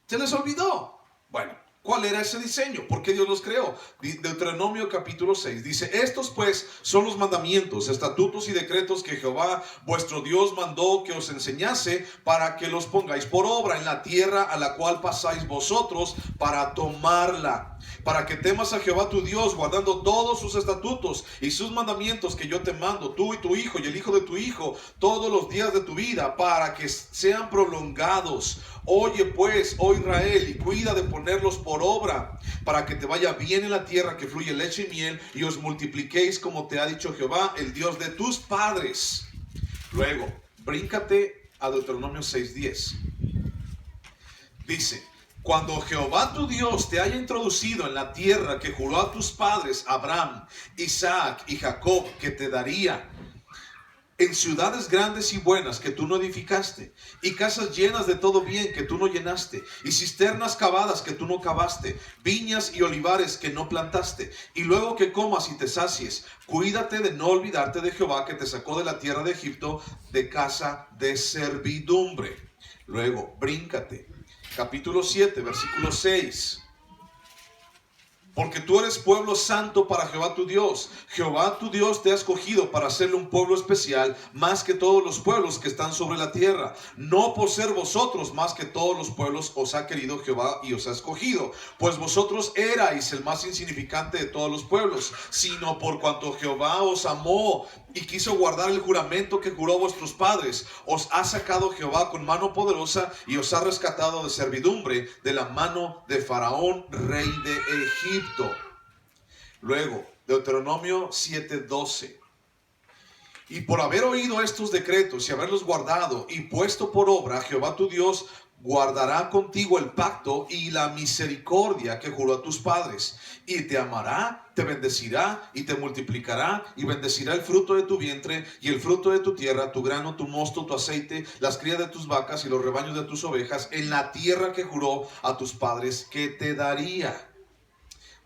Se les olvidó. Bueno, ¿cuál era ese diseño? ¿Por qué Dios los creó? Deuteronomio capítulo 6 dice: estos pues son los mandamientos, estatutos y decretos que Jehová vuestro Dios mandó que os enseñase, para que los pongáis por obra en la tierra a la cual pasáis vosotros para tomarla, para que temas a Jehová tu Dios, guardando todos sus estatutos y sus mandamientos que yo te mando, tú y tu hijo y el hijo de tu hijo, todos los días de tu vida, para que sean prolongados. Oye pues, oh Israel, y cuida de ponerlos por obra, para que te vaya bien en la tierra que fluye leche y miel, y os multipliquéis como te ha dicho Jehová, el Dios de tus padres. Luego, bríncate a Deuteronomio 6:10. Dice: cuando Jehová tu Dios te haya introducido en la tierra que juró a tus padres, Abraham, Isaac y Jacob, que te daría, en ciudades grandes y buenas que tú no edificaste, y casas llenas de todo bien que tú no llenaste, y cisternas cavadas que tú no cavaste, viñas y olivares que no plantaste, y luego que comas y te sacies, cuídate de no olvidarte de Jehová que te sacó de la tierra de Egipto, de casa de servidumbre. Luego, bríncate, capítulo 7, versículo 6. Porque tú eres pueblo santo para Jehová tu Dios. Jehová tu Dios te ha escogido para hacerle un pueblo especial, más que todos los pueblos que están sobre la tierra. No por ser vosotros más que todos los pueblos os ha querido Jehová y os ha escogido, pues vosotros erais el más insignificante de todos los pueblos, sino por cuanto Jehová os amó y quiso guardar el juramento que juró a vuestros padres. Os ha sacado Jehová con mano poderosa y os ha rescatado de servidumbre, de la mano de Faraón, rey de Egipto. Luego, Deuteronomio 7:12. Y por haber oído estos decretos y haberlos guardado y puesto por obra, Jehová tu Dios guardará contigo el pacto y la misericordia que juró a tus padres, y te amará, te bendecirá y te multiplicará, y bendecirá el fruto de tu vientre y el fruto de tu tierra, tu grano, tu mosto, tu aceite, las crías de tus vacas y los rebaños de tus ovejas, en la tierra que juró a tus padres que te daría.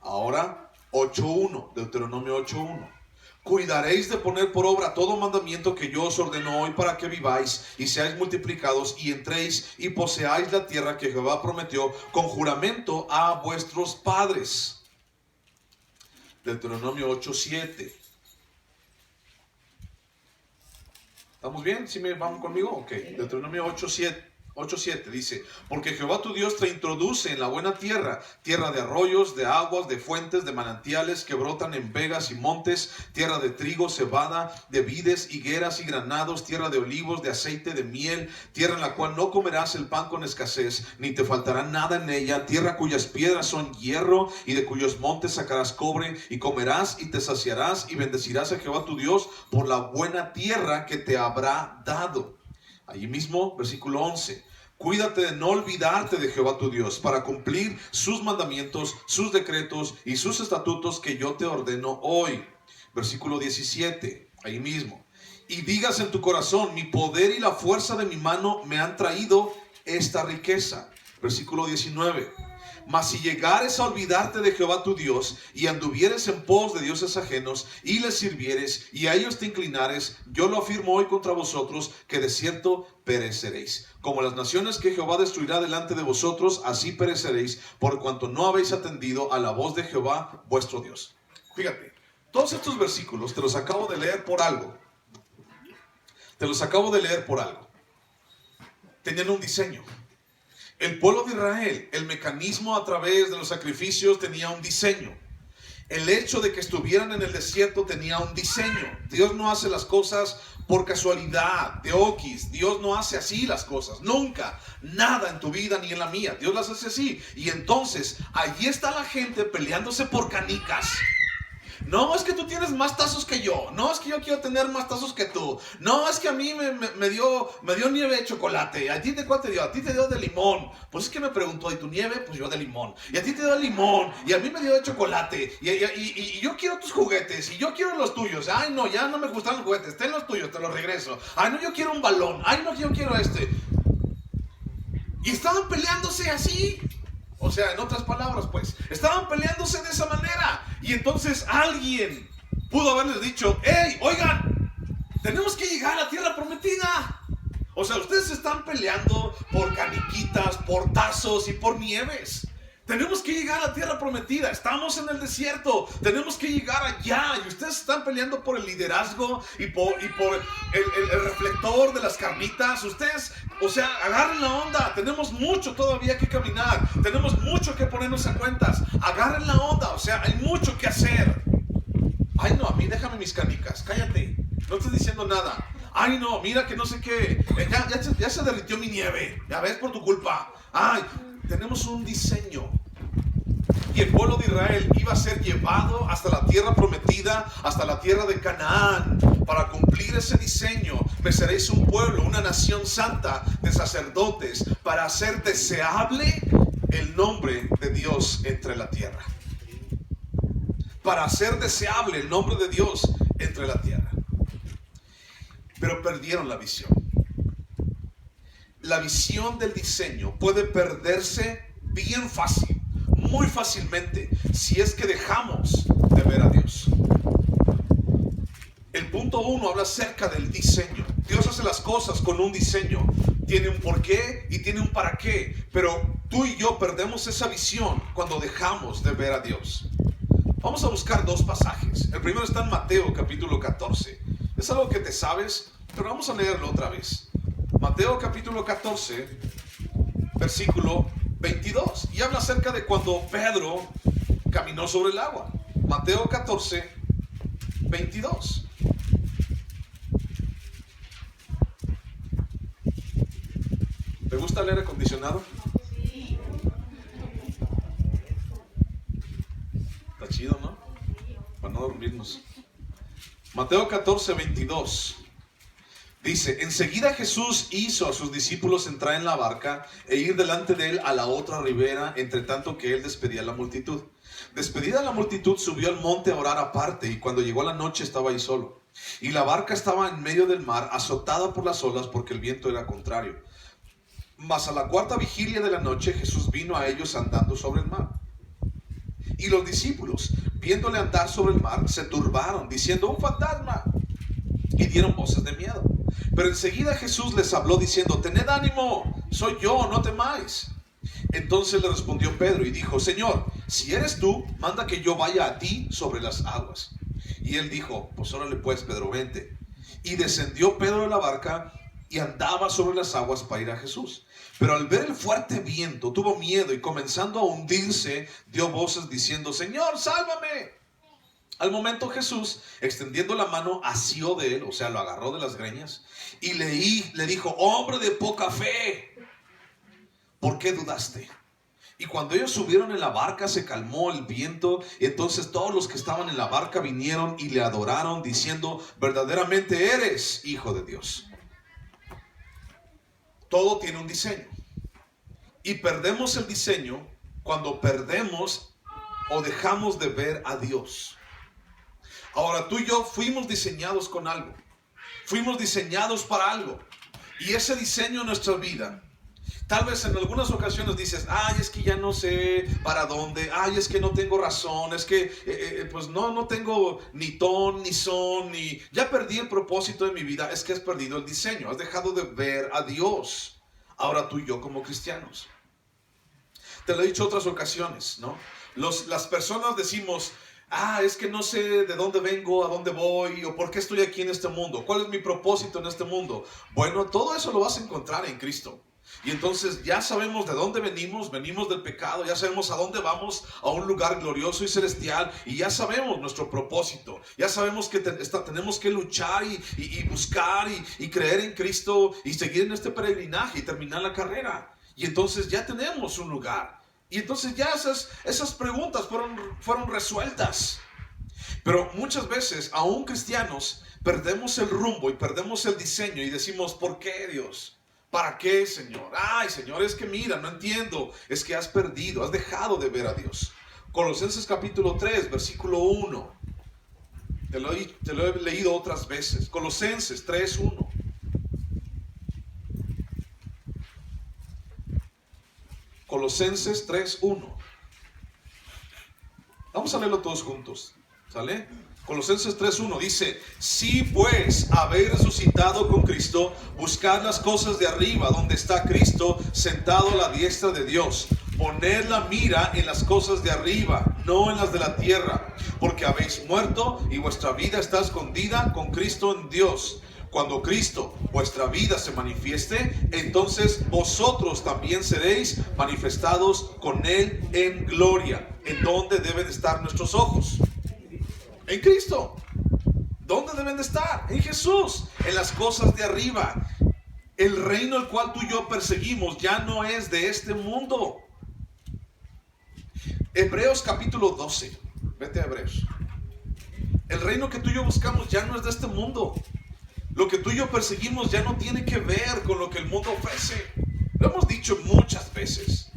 Ahora, 8:1, Deuteronomio 8:1. Cuidaréis de poner por obra todo mandamiento que yo os ordeno hoy, para que viváis y seáis multiplicados y entréis y poseáis la tierra que Jehová prometió con juramento a vuestros padres. Deuteronomio 8:7. ¿Estamos bien? ¿Sí me van conmigo? Ok. Deuteronomio 8:7 dice: porque Jehová tu Dios te introduce en la buena tierra, tierra de arroyos, de aguas, de fuentes, de manantiales que brotan en vegas y montes, tierra de trigo, cebada, de vides, higueras y granados, tierra de olivos, de aceite, de miel, tierra en la cual no comerás el pan con escasez, ni te faltará nada en ella, tierra cuyas piedras son hierro y de cuyos montes sacarás cobre, y comerás y te saciarás y bendecirás a Jehová tu Dios por la buena tierra que te habrá dado. Allí mismo, versículo 11. Cuídate de no olvidarte de Jehová tu Dios, para cumplir sus mandamientos, sus decretos y sus estatutos que yo te ordeno hoy. Versículo 17, ahí mismo. Y digas en tu corazón: mi poder y la fuerza de mi mano me han traído esta riqueza. Versículo 19. Mas si llegares a olvidarte de Jehová tu Dios, y anduvieres en pos de dioses ajenos, y les sirvieres, y a ellos te inclinares, yo lo afirmo hoy contra vosotros, que de cierto pereceréis. Como las naciones que Jehová destruirá delante de vosotros, así pereceréis, por cuanto no habéis atendido a la voz de Jehová vuestro Dios. Fíjate, todos estos versículos te los acabo de leer por algo. Tenían un diseño. El pueblo de Israel, el mecanismo a través de los sacrificios tenía un diseño. El hecho de que estuvieran en el desierto tenía un diseño. Dios no hace las cosas por casualidad, de oquis. Dios no hace así las cosas, nunca. Nada en tu vida ni en la mía. Dios las hace así. Y entonces, allí está la gente peleándose por canicas. No, es que tú tienes más tazos que yo. No, es que yo quiero tener más tazos que tú. No, es que a mí me dio nieve de chocolate. ¿A ti de cuál te dio? A ti te dio de limón. Pues es que me preguntó: ¿y tu nieve? Pues yo de limón. Y a ti te dio de limón. Y a mí me dio de chocolate. Y yo quiero tus juguetes. Y yo quiero los tuyos. Ay, no, ya no me gustan los juguetes. Ten los tuyos, te los regreso. Ay, no, yo quiero un balón. Ay, no, yo quiero este. Y estaban peleándose así. O sea, en otras palabras, pues, estaban peleándose de esa manera. Y entonces alguien pudo haberles dicho: hey, oigan, tenemos que llegar a la tierra prometida. O sea, ustedes están peleando por caniquitas, por tazos y por nieves. Tenemos que llegar a la tierra prometida. Estamos en el desierto. Tenemos que llegar allá. Y ustedes están peleando por el liderazgo y por el reflector de las carnitas. Ustedes, o sea, agarren la onda. Tenemos mucho todavía que caminar. Tenemos mucho que ponernos a cuentas. Agarren la onda. O sea, hay mucho que hacer. Ay, no, a mí déjame mis canicas. Cállate. No estoy diciendo nada. Ay, no, mira que no sé qué. Ya se derritió mi nieve. Ya ves, por tu culpa. Ay, tenemos un diseño. Y el pueblo de Israel iba a ser llevado hasta la tierra prometida, hasta la tierra de Canaán. Para cumplir ese diseño, me seréis un pueblo, una nación santa de sacerdotes, para hacer deseable el nombre de Dios entre la tierra. Para hacer deseable el nombre de Dios entre la tierra. Pero perdieron la visión. La visión del diseño puede perderse bien fácil, muy fácilmente, si es que dejamos de ver a Dios. El punto 1 habla acerca del diseño. Dios hace las cosas con un diseño. Tiene un porqué y tiene un para qué. Pero tú y yo perdemos esa visión cuando dejamos de ver a Dios. Vamos a buscar dos pasajes. El primero está en Mateo capítulo 14. Es algo que te sabes, pero vamos a leerlo otra vez. Mateo capítulo 14, versículo 22. Y habla acerca de cuando Pedro caminó sobre el agua. Mateo 14, 22. ¿Te gusta el aire acondicionado? Está chido, ¿no? Para no dormirnos. Mateo 14, 22. Dice: enseguida Jesús hizo a sus discípulos entrar en la barca e ir delante de él a la otra ribera, entre tanto que él despedía a la multitud. Despedida la multitud, subió al monte a orar aparte, y cuando llegó la noche estaba ahí solo. Y la barca estaba en medio del mar, azotada por las olas, porque el viento era contrario. Mas a la cuarta vigilia de la noche Jesús vino a ellos andando sobre el mar. Y los discípulos, viéndole andar sobre el mar, se turbaron, diciendo: un fantasma. Y dieron voces de miedo. Pero enseguida Jesús les habló diciendo: tened ánimo, soy yo, no temáis. Entonces le respondió Pedro y dijo: Señor, si eres tú, manda que yo vaya a ti sobre las aguas. Y él dijo: pues órale pues, Pedro, vente. Y descendió Pedro de la barca y andaba sobre las aguas para ir a Jesús. Pero al ver el fuerte viento, tuvo miedo y comenzando a hundirse, dio voces diciendo: Señor, sálvame. Al momento Jesús, extendiendo la mano, asió de él, o sea, lo agarró de las greñas, y le dijo: hombre de poca fe, ¿por qué dudaste? Y cuando ellos subieron en la barca, se calmó el viento. Y entonces todos los que estaban en la barca vinieron y le adoraron, diciendo: verdaderamente eres Hijo de Dios. Todo tiene un diseño. Y perdemos el diseño cuando perdemos o dejamos de ver a Dios. Ahora, tú y yo fuimos diseñados con algo. Fuimos diseñados para algo. Y ese diseño en nuestra vida, tal vez en algunas ocasiones dices: ay, es que ya no sé para dónde. Ay, es que no tengo razón. Es que pues no tengo ni ton, ni son, ni... ya perdí el propósito de mi vida. Es que has perdido el diseño. Has dejado de ver a Dios. Ahora tú y yo como cristianos. Te lo he dicho otras ocasiones, ¿no? Las personas decimos: es que no sé de dónde vengo, a dónde voy, o por qué estoy aquí en este mundo. ¿Cuál es mi propósito en este mundo? Bueno, todo eso lo vas a encontrar en Cristo. Y entonces ya sabemos de dónde venimos del pecado, ya sabemos a dónde vamos, a un lugar glorioso y celestial, y ya sabemos nuestro propósito, ya sabemos que tenemos que luchar y buscar y creer en Cristo y seguir en este peregrinaje y terminar la carrera. Y entonces ya tenemos un lugar. Y entonces ya esas preguntas fueron resueltas. Pero muchas veces, aún cristianos, perdemos el rumbo y perdemos el diseño y decimos: ¿por qué, Dios? ¿Para qué, Señor? Ay, Señor, es que mira, no entiendo. Es que has perdido, has dejado de ver a Dios. Colosenses capítulo 3, versículo 1. Te lo he leído otras veces. Colosenses 3, 1. Colosenses 3:1. Vamos a leerlo todos juntos. ¿Sale? Colosenses 3:1 dice: si pues habéis resucitado con Cristo, buscad las cosas de arriba, donde está Cristo sentado a la diestra de Dios. Poned la mira en las cosas de arriba, no en las de la tierra, porque habéis muerto y vuestra vida está escondida con Cristo en Dios. Cuando Cristo, vuestra vida, se manifieste, entonces vosotros también seréis manifestados con Él en gloria. ¿En dónde deben estar nuestros ojos? En Cristo. ¿Dónde deben de estar? En Jesús, en las cosas de arriba. El reino el cual tú y yo perseguimos ya no es de este mundo. Hebreos capítulo 12. Vete a Hebreos. El reino que tú y yo buscamos ya no es de este mundo. Lo que tú y yo perseguimos ya no tiene que ver con lo que el mundo ofrece. Lo hemos dicho muchas veces.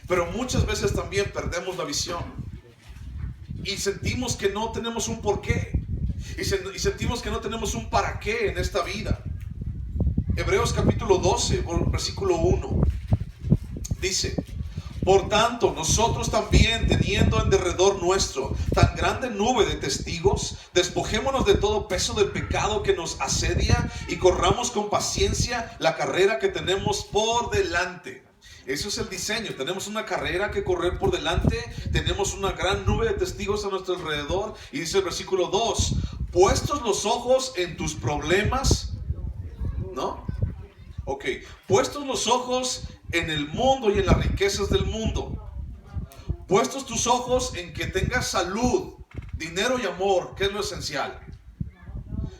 Pero muchas veces también perdemos la visión. Y sentimos que no tenemos un porqué. Y sentimos que no tenemos un para qué en esta vida. Hebreos capítulo 12, versículo 1. Dice: por tanto, nosotros también, teniendo en derredor nuestro tan grande nube de testigos, despojémonos de todo peso del pecado que nos asedia y corramos con paciencia la carrera que tenemos por delante. Eso es el diseño. Tenemos una carrera que correr por delante. Tenemos una gran nube de testigos a nuestro alrededor. Y dice el versículo 2: puestos los ojos en tus problemas, ¿no? Ok, puestos los ojos en el mundo y en las riquezas del mundo. Puestos tus ojos en que tengas salud, dinero y amor, que es lo esencial.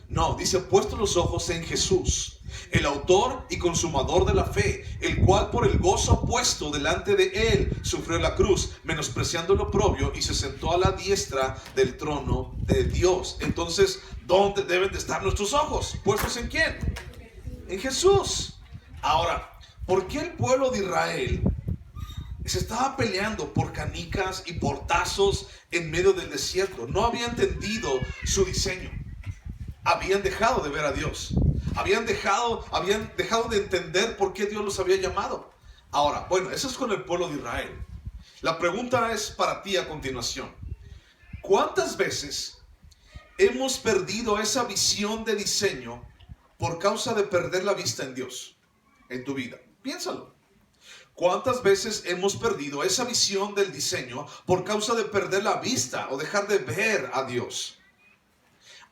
No, dice: puestos los ojos en Jesús, el autor y consumador de la fe, el cual por el gozo puesto delante de él sufrió la cruz, menospreciando el oprobio, y se sentó a la diestra del trono de Dios. Entonces, ¿dónde deben de estar nuestros ojos? ¿Puestos en quién? En Jesús. Ahora, ¿por qué el pueblo de Israel se estaba peleando por canicas y portazos en medio del desierto? No había entendido su diseño. Habían dejado de ver a Dios. Habían dejado de entender por qué Dios los había llamado. Ahora, bueno, eso es con el pueblo de Israel. La pregunta es para ti a continuación: ¿cuántas veces hemos perdido esa visión de diseño por causa de perder la vista en Dios en tu vida? Piénsalo. ¿Cuántas veces hemos perdido esa visión del diseño por causa de perder la vista o dejar de ver a Dios?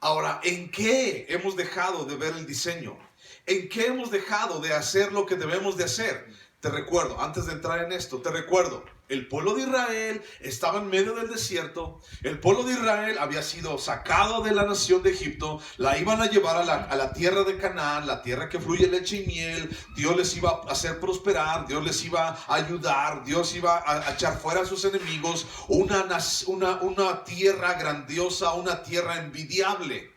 Ahora, ¿en qué hemos dejado de ver el diseño? ¿En qué hemos dejado de hacer lo que debemos de hacer? Te recuerdo, antes de entrar en esto, te recuerdo, el pueblo de Israel estaba en medio del desierto. El pueblo de Israel había sido sacado de la nación de Egipto. La iban a llevar a la tierra de Canaán, la tierra que fluye leche y miel. Dios les iba a hacer prosperar, Dios les iba a ayudar, Dios iba a echar fuera a sus enemigos. Una tierra grandiosa, una tierra envidiable.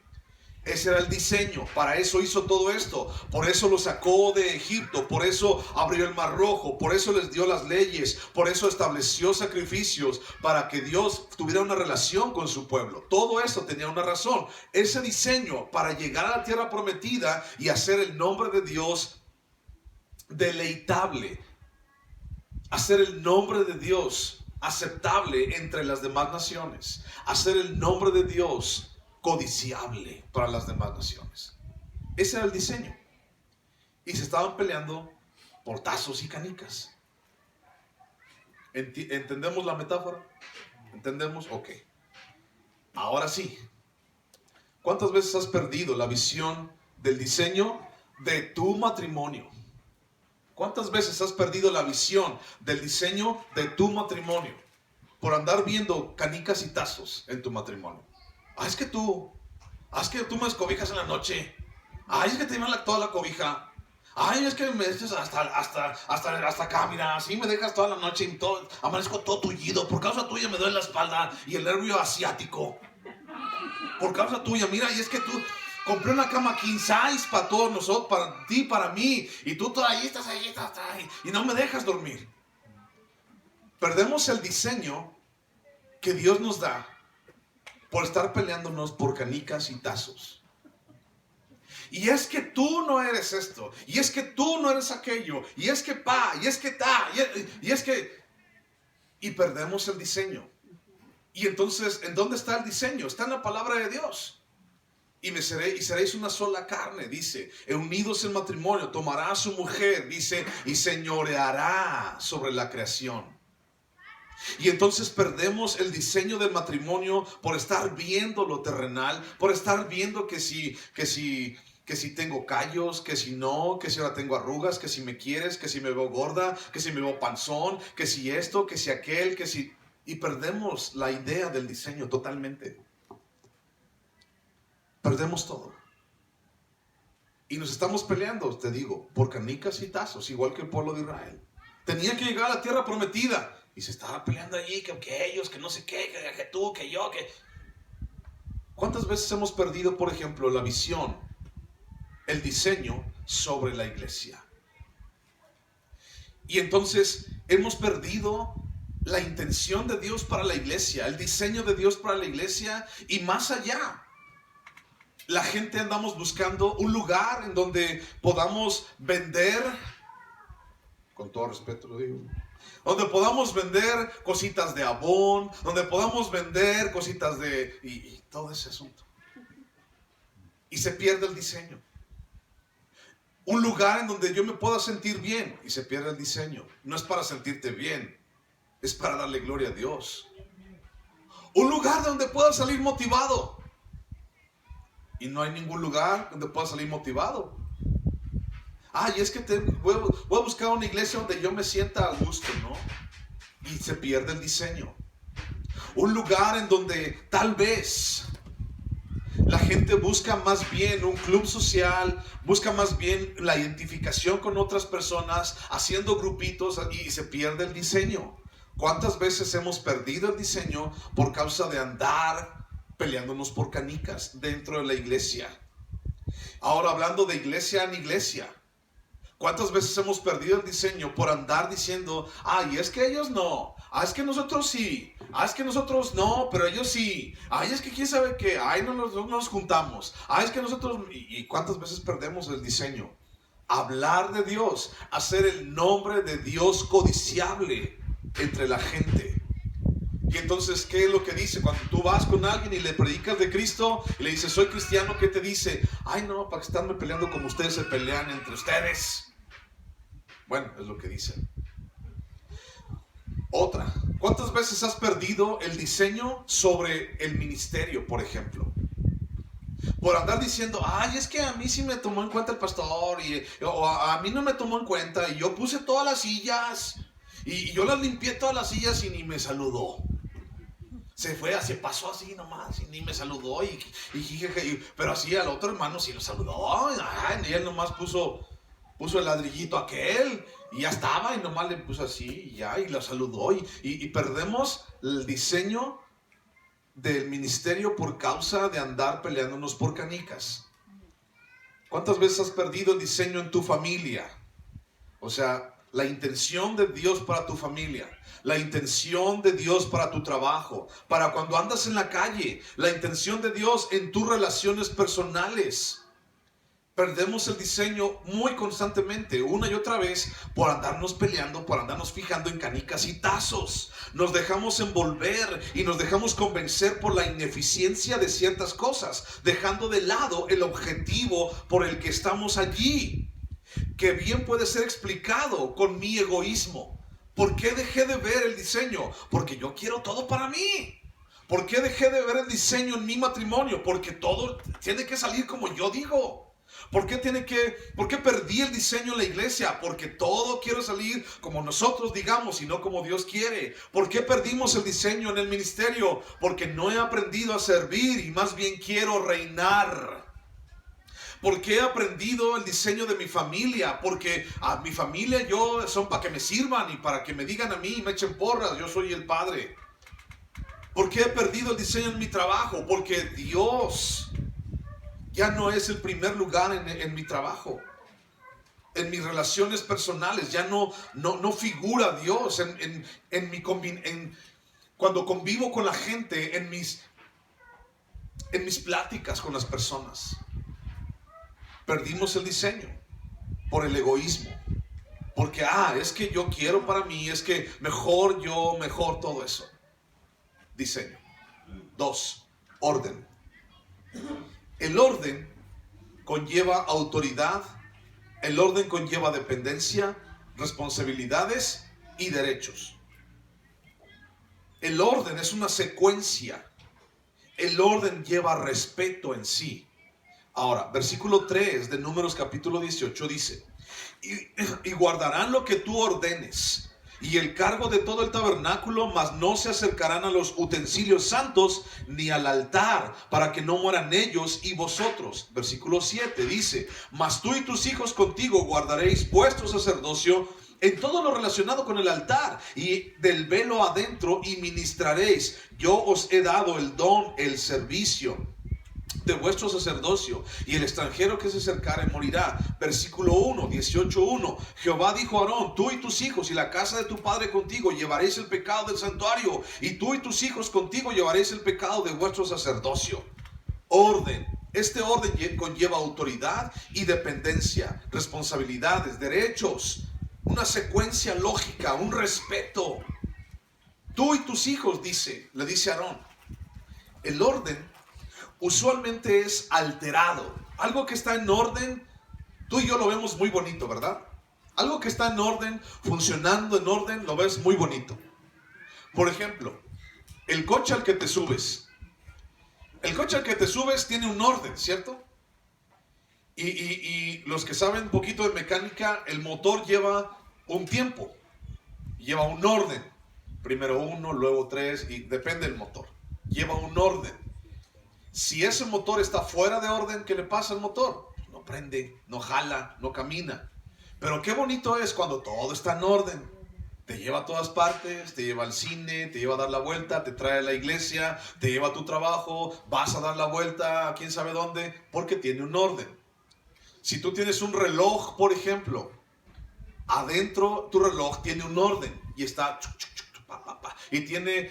Ese era el diseño. Para eso hizo todo esto. Por eso lo sacó de Egipto. Por eso abrió el mar rojo. Por eso les dio las leyes. Por eso estableció sacrificios, para que Dios tuviera una relación con su pueblo. Todo eso tenía una razón. Ese diseño para llegar a la tierra prometida y hacer el nombre de Dios deleitable. Hacer el nombre de Dios aceptable entre las demás naciones. Hacer el nombre de Dios codiciable para las demás naciones. Ese era el diseño. Y se estaban peleando por tazos y canicas. ¿Entendemos la metáfora? ¿Entendemos? Ok. Ahora sí. ¿Cuántas veces has perdido la visión del diseño de tu matrimonio? ¿Cuántas veces has perdido la visión del diseño de tu matrimonio por andar viendo canicas y tazos en tu matrimonio? Es que tú me descobijas en la noche. Es que te llevan toda la cobija. Es que me echas hasta acá, mira, así me dejas toda la noche y todo, amanezco todo tullido. Por causa tuya me duele la espalda y el nervio asiático. Por causa tuya, mira, y es que tú compré una cama king size para todos nosotros, para ti, para mí, y tú todavía estás ahí, y no me dejas dormir. Perdemos el diseño que Dios nos da por estar peleándonos por canicas y tazos. Y es que tú no eres esto, y es que tú no eres aquello, y es que y es que y es que... Y perdemos el diseño. Y entonces, ¿en dónde está el diseño? Está en la palabra de Dios. Y seréis una sola carne, dice. Unidos en matrimonio, tomará a su mujer, dice, y señoreará sobre la creación. Y entonces perdemos el diseño del matrimonio por estar viendo lo terrenal, por estar viendo que si tengo callos, que si no, que si ahora tengo arrugas, que si me quieres, que si me veo gorda, que si me veo panzón, que si esto, que si aquel, que si... Y perdemos la idea del diseño totalmente. Perdemos todo. Y nos estamos peleando, te digo, por canicas y tazos, igual que el pueblo de Israel. Tenía que llegar a la tierra prometida. Y se estaba peleando allí, que ellos, que no sé qué, que tú, que yo, que... ¿Cuántas veces hemos perdido, por ejemplo, la visión, el diseño sobre la iglesia? Y entonces hemos perdido la intención de Dios para la iglesia, el diseño de Dios para la iglesia y más allá. La gente andamos buscando un lugar en donde podamos vender, con todo respeto lo digo, donde podamos vender cositas de Avon, donde podamos vender cositas de... y todo ese asunto. Y se pierde el diseño. Un lugar en donde yo me pueda sentir bien y se pierde el diseño. No es para sentirte bien, es para darle gloria a Dios. Un lugar donde pueda salir motivado. Y no hay ningún lugar donde pueda salir motivado. Y es que voy a buscar una iglesia donde yo me sienta a gusto, ¿no? Y se pierde el diseño. Un lugar en donde tal vez la gente busca más bien un club social, busca más bien la identificación con otras personas, haciendo grupitos y se pierde el diseño. ¿Cuántas veces hemos perdido el diseño por causa de andar peleándonos por canicas dentro de la iglesia? Ahora hablando de iglesia en iglesia, ¿cuántas veces hemos perdido el diseño por andar diciendo, y es que ellos no, es que nosotros sí, es que nosotros no, pero ellos sí, es que quién sabe qué, no nos juntamos, es que nosotros, y cuántas veces perdemos el diseño? Hablar de Dios, hacer el nombre de Dios codiciable entre la gente. Y entonces, ¿qué es lo que dice? Cuando tú vas con alguien y le predicas de Cristo y le dices, soy cristiano, ¿qué te dice? No, para que estarme peleando como ustedes se pelean entre ustedes. Bueno, es lo que dicen. Otra, ¿cuántas veces has perdido el diseño sobre el ministerio, por ejemplo? Por andar diciendo, es que a mí sí me tomó en cuenta el pastor, o a mí no me tomó en cuenta, y yo puse todas las sillas, y yo las limpié todas las sillas y ni me saludó. Se pasó así nomás y ni me saludó, pero así al otro hermano sí lo saludó, y él nomás puso el ladrillito aquel, y ya estaba, y nomás le puso así, y lo saludó, y perdemos el diseño del ministerio por causa de andar peleándonos por canicas. ¿Cuántas veces has perdido el diseño en tu familia? O sea, la intención de Dios para tu familia, la intención de Dios para tu trabajo, para cuando andas en la calle, la intención de Dios en tus relaciones personales. Perdemos el diseño muy constantemente, una y otra vez, por andarnos peleando, por andarnos fijando en canicas y tazos. Nos dejamos envolver y nos dejamos convencer por la ineficiencia de ciertas cosas, dejando de lado el objetivo por el que estamos allí, que bien puede ser explicado con mi egoísmo. ¿Por qué dejé de ver el diseño? Porque yo quiero todo para mí. ¿Por qué dejé de ver el diseño en mi matrimonio? Porque todo tiene que salir como yo digo. ¿Por qué perdí el diseño en la iglesia? Porque todo quiere salir como nosotros digamos y no como Dios quiere. ¿Por qué perdimos el diseño en el ministerio? Porque no he aprendido a servir y más bien quiero reinar. ¿Por qué he aprendido el diseño de mi familia? Porque a mi familia son para que me sirvan y para que me digan a mí y me echen porras. Yo soy el padre. ¿Por qué he perdido el diseño en mi trabajo? Porque Dios ya no es el primer lugar en mi trabajo, en mis relaciones personales. Ya no figura Dios cuando convivo con la gente, en mis pláticas con las personas. Perdimos el diseño por el egoísmo. Porque, es que yo quiero para mí, es que mejor yo, mejor todo eso. Diseño. 2, orden. El orden conlleva autoridad, el orden conlleva dependencia, responsabilidades y derechos. El orden es una secuencia. El orden lleva respeto en sí. Ahora, versículo 3 de Números capítulo 18 dice: y guardarán lo que tú ordenes y el cargo de todo el tabernáculo, mas no se acercarán a los utensilios santos ni al altar, para que no mueran ellos y vosotros. Versículo 7 dice: mas tú y tus hijos contigo guardaréis vuestro sacerdocio en todo lo relacionado con el altar y del velo adentro, y ministraréis. Yo os he dado el don, el servicio de vuestro sacerdocio, y el extranjero que se acercare morirá. Versículo 1, 18:1. Jehová dijo a Aarón: tú y tus hijos y la casa de tu padre contigo llevaréis el pecado del santuario, y tú y tus hijos contigo llevaréis el pecado de vuestro sacerdocio. Orden. Este orden conlleva autoridad y dependencia, responsabilidades, derechos, una secuencia lógica, un respeto. Tú y tus hijos, le dice Aarón. El orden usualmente es alterado. Algo que está en orden, tú y yo lo vemos muy bonito, ¿verdad? Algo que está en orden, funcionando en orden, lo ves muy bonito. Por ejemplo, el coche al que te subes. El coche al que te subes tiene un orden, ¿cierto? Y los que saben un poquito de mecánica, el motor lleva un tiempo, lleva un orden. Primero 1, luego 3, y depende del motor. Lleva un orden. Si ese motor está fuera de orden, ¿qué le pasa al motor? No prende, no jala, no camina. Pero qué bonito es cuando todo está en orden. Te lleva a todas partes, te lleva al cine, te lleva a dar la vuelta, te trae a la iglesia, te lleva a tu trabajo, vas a dar la vuelta a quién sabe dónde, porque tiene un orden. Si tú tienes un reloj, por ejemplo, adentro tu reloj tiene un orden y está... y tiene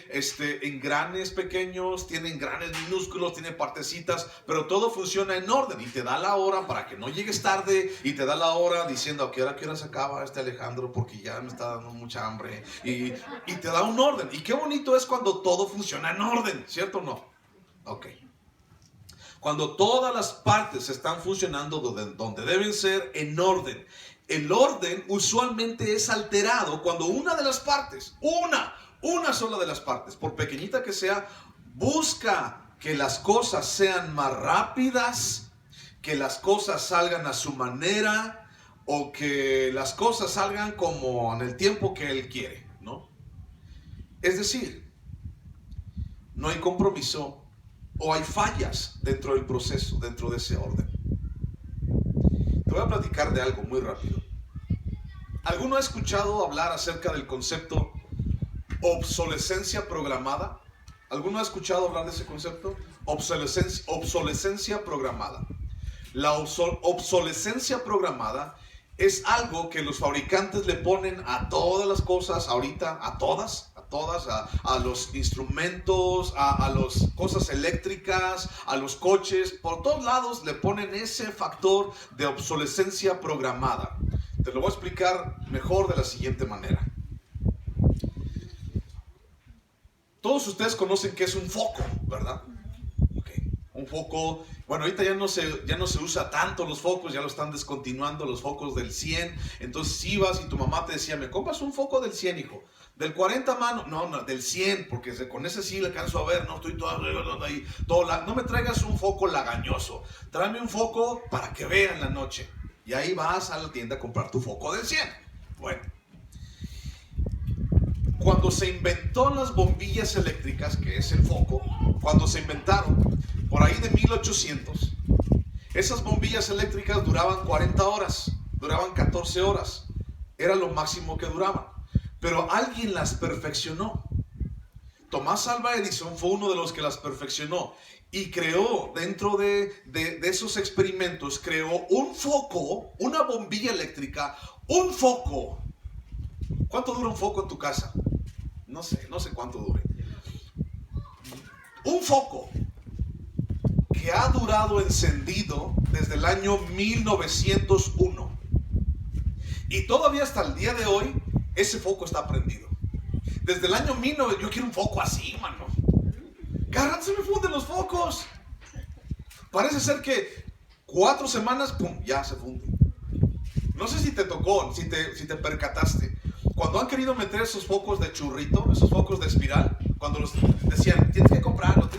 engranes pequeños, tiene engranes minúsculos, tiene partecitas, pero todo funciona en orden y te da la hora para que no llegues tarde, y te da la hora diciendo: ¿a qué hora se acaba Alejandro? Porque ya me está dando mucha hambre, y te da un orden. Y qué bonito es cuando todo funciona en orden, ¿cierto o no? Ok. Cuando todas las partes están funcionando donde deben ser, en orden. El orden usualmente es alterado cuando una de las partes, una sola de las partes, por pequeñita que sea, busca que las cosas sean más rápidas, que las cosas salgan a su manera, o que las cosas salgan como en el tiempo que él quiere, ¿no? Es decir, no hay compromiso o hay fallas dentro del proceso, dentro de ese orden. Te voy a platicar de algo muy rápido. ¿Alguno ha escuchado hablar acerca del concepto obsolescencia programada? ¿Alguno ha escuchado hablar de ese concepto? Obsolescencia programada. La obsolescencia programada es algo que los fabricantes le ponen a todas las cosas ahorita, a los instrumentos, a las cosas eléctricas, a los coches. Por todos lados le ponen ese factor de obsolescencia programada. Te lo voy a explicar mejor de la siguiente manera. Todos ustedes conocen qué es un foco, ¿verdad? Okay. Un foco, bueno, ahorita ya no se usa tanto los focos, ya lo están descontinuando, los focos del 100. Entonces ibas y tu mamá te decía: ¿me compras un foco del 100, hijo? Del 40 mano, no, del 100, porque con ese sí le alcanzo a ver, no estoy ahí, no me traigas un foco lagañoso, tráeme un foco para que vea en la noche. Y ahí vas a la tienda a comprar tu foco del 100. Bueno, cuando se inventó las bombillas eléctricas, que es el foco, cuando se inventaron, por ahí de 1800, esas bombillas eléctricas duraban 40 horas, duraban 14 horas, era lo máximo que duraban, pero alguien las perfeccionó. Tomás Alva Edison fue uno de los que las perfeccionó y creó, dentro de esos experimentos, creó un foco, una bombilla eléctrica, un foco. ¿Cuánto dura un foco en tu casa? No sé cuánto dure. Un foco que ha durado encendido desde el año 1901. Y todavía hasta el día de hoy, ese foco está prendido. Desde el año 1900, yo quiero un foco así, mano. Cada rato se me funden los focos. Parece ser que 4 semanas, pum, ya se funde. No sé si te tocó, si te percataste. Cuando han querido meter esos focos de churrito, esos focos de espiral, cuando los decían, tienes que comprarlo,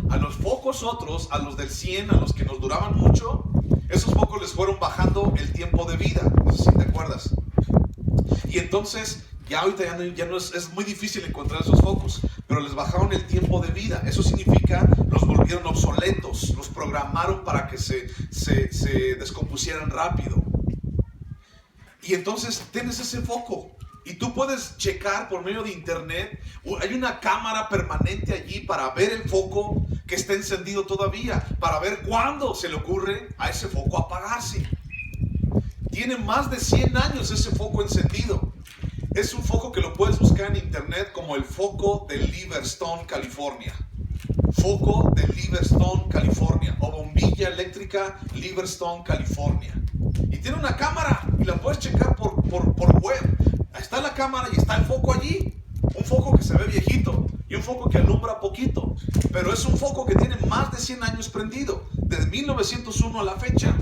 a los focos otros, a los del 100, a los que nos duraban mucho, esos focos les fueron bajando el tiempo de vida. No sé si te acuerdas. Y entonces, ya ahorita ya no es muy difícil encontrar esos focos, pero les bajaron el tiempo de vida. Eso significa, los volvieron obsoletos, los programaron para que se descompusieran rápido. Y entonces tienes ese foco y tú puedes checar por medio de internet. Hay una cámara permanente allí para ver el foco que está encendido todavía, para ver cuándo se le ocurre a ese foco apagarse. Tiene más de 100 años ese foco encendido. Es un foco que lo puedes buscar en internet como el foco de Liverstone, California. Foco de Liverstone, California, o bombilla eléctrica Liverstone, California. Y tiene una cámara y la puedes checar por web. Ahí está la cámara y está el foco allí. Un foco que se ve viejito y un foco que alumbra poquito, pero es un foco que tiene más de 100 años prendido, desde 1901 a la fecha.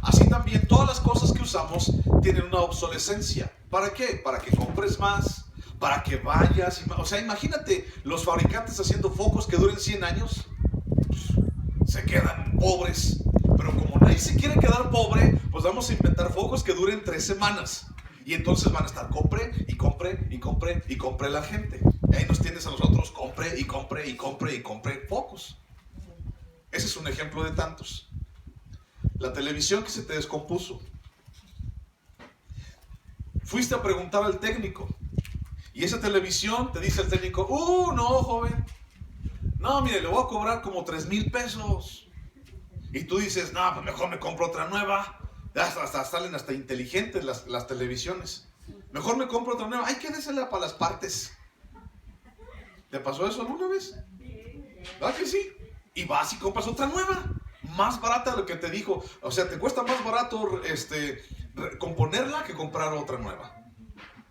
Así también todas las cosas que usamos tienen una obsolescencia. ¿Para qué? Para que compres más, para que vayas. O sea, imagínate los fabricantes haciendo focos que duren 100 años. Se quedan pobres. Pero como nadie se quiere quedar pobre, pues vamos a inventar focos que duren 3 semanas. Y entonces van a estar compre la gente. Y ahí nos tienes a nosotros, compre focos. Ese es un ejemplo de tantos. La televisión que se te descompuso. Fuiste a preguntar al técnico. Y esa televisión, te dice el técnico, no, joven. No, mire, le voy a cobrar como 3,000 pesos. Y tú dices, no, pues mejor me compro otra nueva. Hasta salen hasta inteligentes las televisiones. Mejor me compro otra nueva. Ay, quédesela para las partes. ¿Te pasó eso alguna vez? ¿Verdad que sí? Y vas y compras otra nueva. Más barata de lo que te dijo. O sea, te cuesta más barato componerla que comprar otra nueva.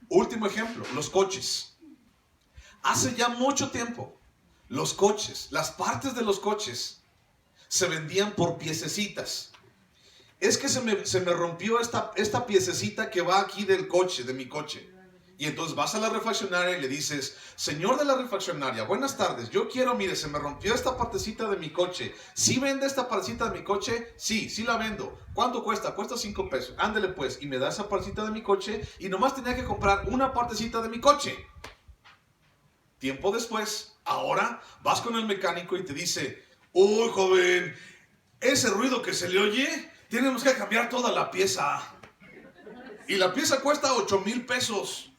Último ejemplo, los coches. Hace ya mucho tiempo, los coches, las partes de los coches se vendían por piececitas. Es que se me rompió esta piececita que va aquí del coche, de mi coche. Y entonces vas a la refaccionaria y le dices, señor de la refaccionaria, buenas tardes, yo quiero, mire, se me rompió esta partecita de mi coche. ¿Sí vende esta partecita de mi coche? Sí la vendo. ¿Cuánto cuesta? Cuesta 5 pesos. Ándele pues, y me da esa partecita de mi coche y nomás tenía que comprar una partecita de mi coche. Tiempo después, ahora vas con el mecánico y te dice, uy, joven, ese ruido que se le oye, tenemos que cambiar toda la pieza. Y la pieza cuesta 8,000 pesos.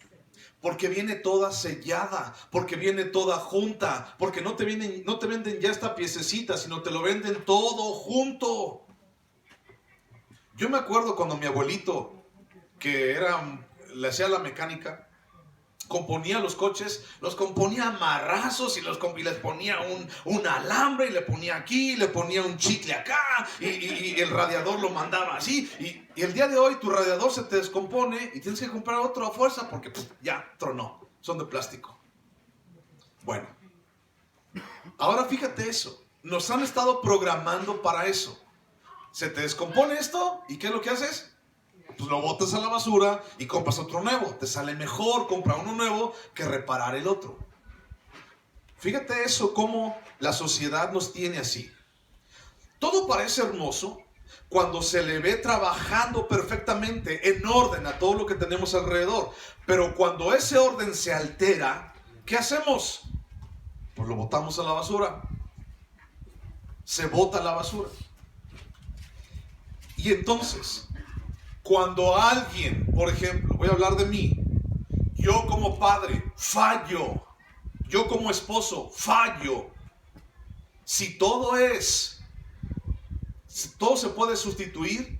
Porque viene toda sellada, porque viene toda junta, porque no te venden ya esta piececita, sino te lo venden todo junto. Yo me acuerdo cuando mi abuelito, que le hacía la mecánica, componía los coches, los componía a marrazos y les ponía un alambre y le ponía aquí, le ponía un chicle acá y el radiador lo mandaba así y el día de hoy tu radiador se te descompone y tienes que comprar otro a fuerza porque ya tronó, son de plástico. Bueno, ahora fíjate eso, nos han estado programando para eso. Se te descompone esto y ¿qué es lo que haces? Pues lo botas a la basura y compras otro nuevo. Te sale mejor comprar uno nuevo que reparar el otro. Fíjate eso, cómo la sociedad nos tiene así. Todo parece hermoso cuando se le ve trabajando perfectamente en orden a todo lo que tenemos alrededor. Pero cuando ese orden se altera, ¿qué hacemos? Pues lo botamos a la basura. Se bota a la basura. Y entonces, cuando alguien, por ejemplo, voy a hablar de mí, yo como padre fallo, yo como esposo fallo, si todo se puede sustituir,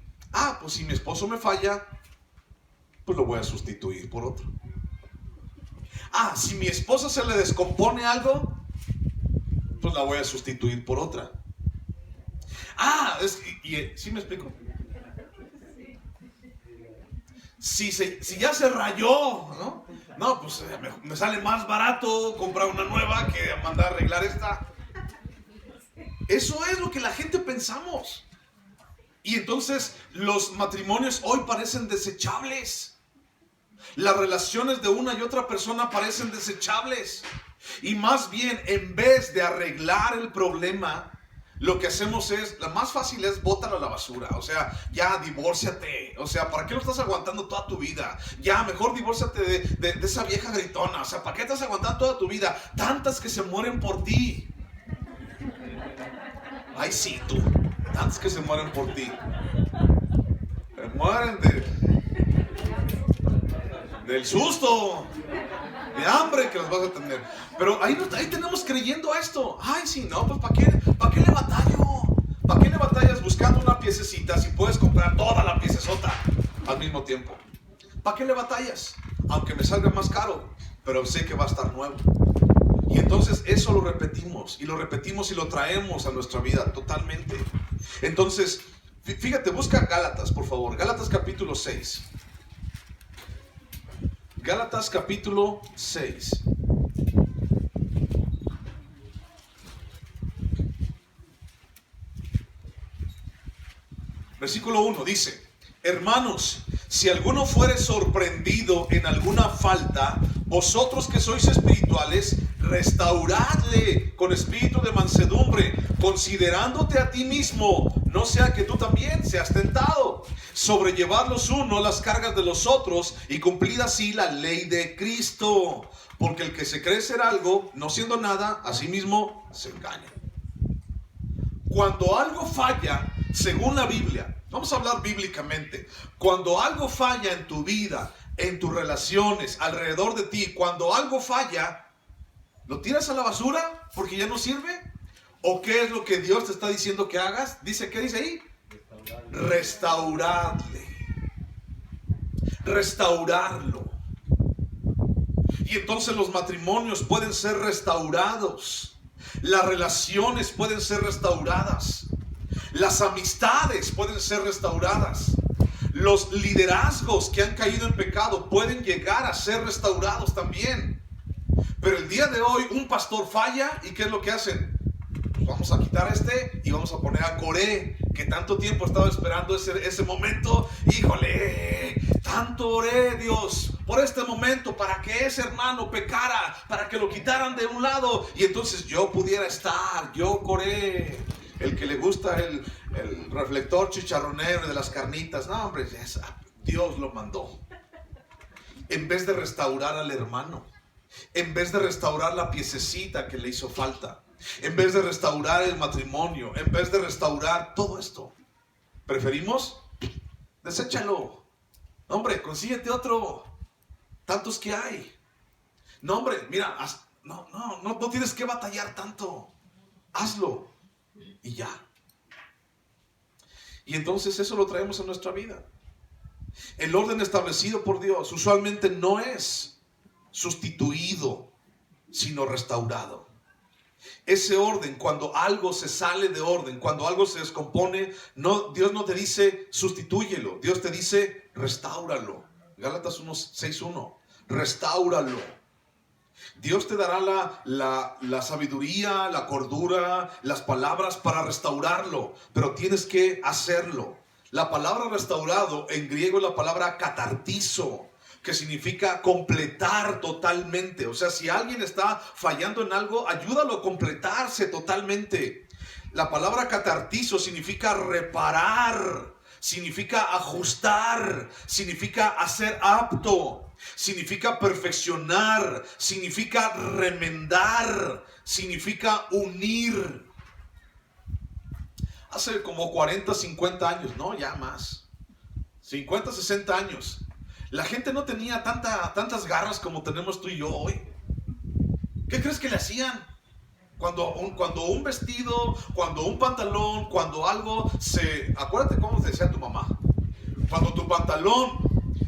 pues si mi esposo me falla, pues lo voy a sustituir por otro. Si mi esposa se le descompone algo, pues la voy a sustituir por otra. ¿Sí me explico? Si ya se rayó, ¿no? No, pues me sale más barato comprar una nueva que mandar a arreglar esta. Eso es lo que la gente pensamos. Y entonces los matrimonios hoy parecen desechables. Las relaciones de una y otra persona parecen desechables. Y más bien, en vez de arreglar el problema, lo que hacemos es, la más fácil es bótalo a la basura. O sea, ya divórciate. O sea, ¿para qué lo estás aguantando toda tu vida? Ya, mejor divórciate de esa vieja gritona. O sea, ¿para qué estás aguantando toda tu vida? Tantas que se mueren por ti. Ay, sí, tú. Tantas que se mueren por ti. Se mueren del susto, de hambre que los vas a tener. Pero ahí tenemos creyendo esto. Ay, sí, no, pues ¿para qué le batallo? ¿Para qué le batallas buscando una piececita si puedes comprar toda la piecesota al mismo tiempo? ¿Para qué le batallas? Aunque me salga más caro, pero sé que va a estar nuevo. Y entonces eso lo repetimos y lo traemos a nuestra vida totalmente. Entonces, fíjate, busca Gálatas, por favor. Gálatas capítulo 6. Gálatas capítulo 6. Versículo 1 dice: hermanos, si alguno fuere sorprendido en alguna falta, vosotros que sois espirituales, restauradle con espíritu de mansedumbre, considerándote a ti mismo, no sea que tú también seas tentado. Sobrellevad los unos las cargas de los otros y cumplid así la ley de Cristo. Porque el que se cree ser algo, no siendo nada, a sí mismo se engaña. Cuando algo falla, según la Biblia, vamos a hablar bíblicamente, cuando algo falla en tu vida, en tus relaciones, alrededor de ti, cuando algo falla, ¿lo tiras a la basura porque ya no sirve? ¿O qué es lo que Dios te está diciendo que hagas? ¿Qué dice ahí? Restauradle. Restaurarlo. Y entonces los matrimonios pueden ser restaurados. Las relaciones pueden ser restauradas. Las amistades pueden ser restauradas. Los liderazgos que han caído en pecado pueden llegar a ser restaurados también. Pero el día de hoy un pastor falla y ¿qué es lo que hacen? Pues vamos a quitar y vamos a poner a Coré, que tanto tiempo estaba esperando ese momento. Híjole, tanto oré, Dios, por este momento, para que ese hermano pecara, para que lo quitaran de un lado y entonces yo pudiera estar, yo Coré, el que le gusta el reflector chicharronero de las carnitas. No, hombre, Dios lo mandó. En vez de restaurar al hermano, en vez de restaurar la piececita que le hizo falta, en vez de restaurar el matrimonio, en vez de restaurar todo esto, preferimos deséchalo. Hombre, consíguete otro. Tantos que hay. No, hombre, mira, no tienes que batallar tanto. Hazlo y ya. Y entonces eso lo traemos a nuestra vida. El orden establecido por Dios usualmente no es sustituido, sino restaurado. Ese orden, cuando algo se sale de orden, cuando algo se descompone, Dios no te dice sustitúyelo, Dios te dice restáuralo. Gálatas 6:1, restáuralo. Dios te dará la sabiduría, la cordura, las palabras para restaurarlo, pero tienes que hacerlo. La palabra restaurado en griego es la palabra catartizo, que significa completar totalmente. O sea, si alguien está fallando en algo, ayúdalo a completarse totalmente. La palabra catartizo significa reparar, significa ajustar, significa hacer apto, significa perfeccionar, significa remendar, significa unir. Hace como 40, 50 años, no, ya más, 50, 60 años, la gente no tenía tantas garras como tenemos tú y yo hoy. ¿Qué crees que le hacían? Cuando un vestido, cuando un pantalón, cuando algo acuérdate cómo te decía tu mamá. Cuando tu pantalón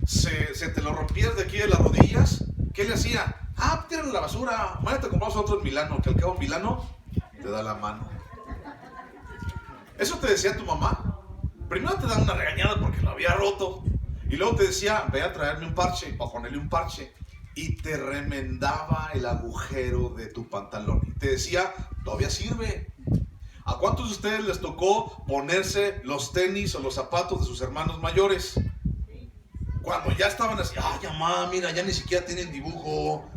se te lo rompías de aquí de las rodillas, ¿qué le hacía? Tíralo a la basura, váyate a comprar otro en Milano, que al cabo en Milano te da la mano. Eso te decía tu mamá. Primero te da una regañada porque lo había roto. Y luego te decía, ve a traerme un parche, para ponerle un parche. Y te remendaba el agujero de tu pantalón. Y te decía, todavía sirve. ¿A cuántos de ustedes les tocó ponerse los tenis o los zapatos de sus hermanos mayores? Cuando ya estaban así, ay, mamá, mira, ya ni siquiera tienen dibujo.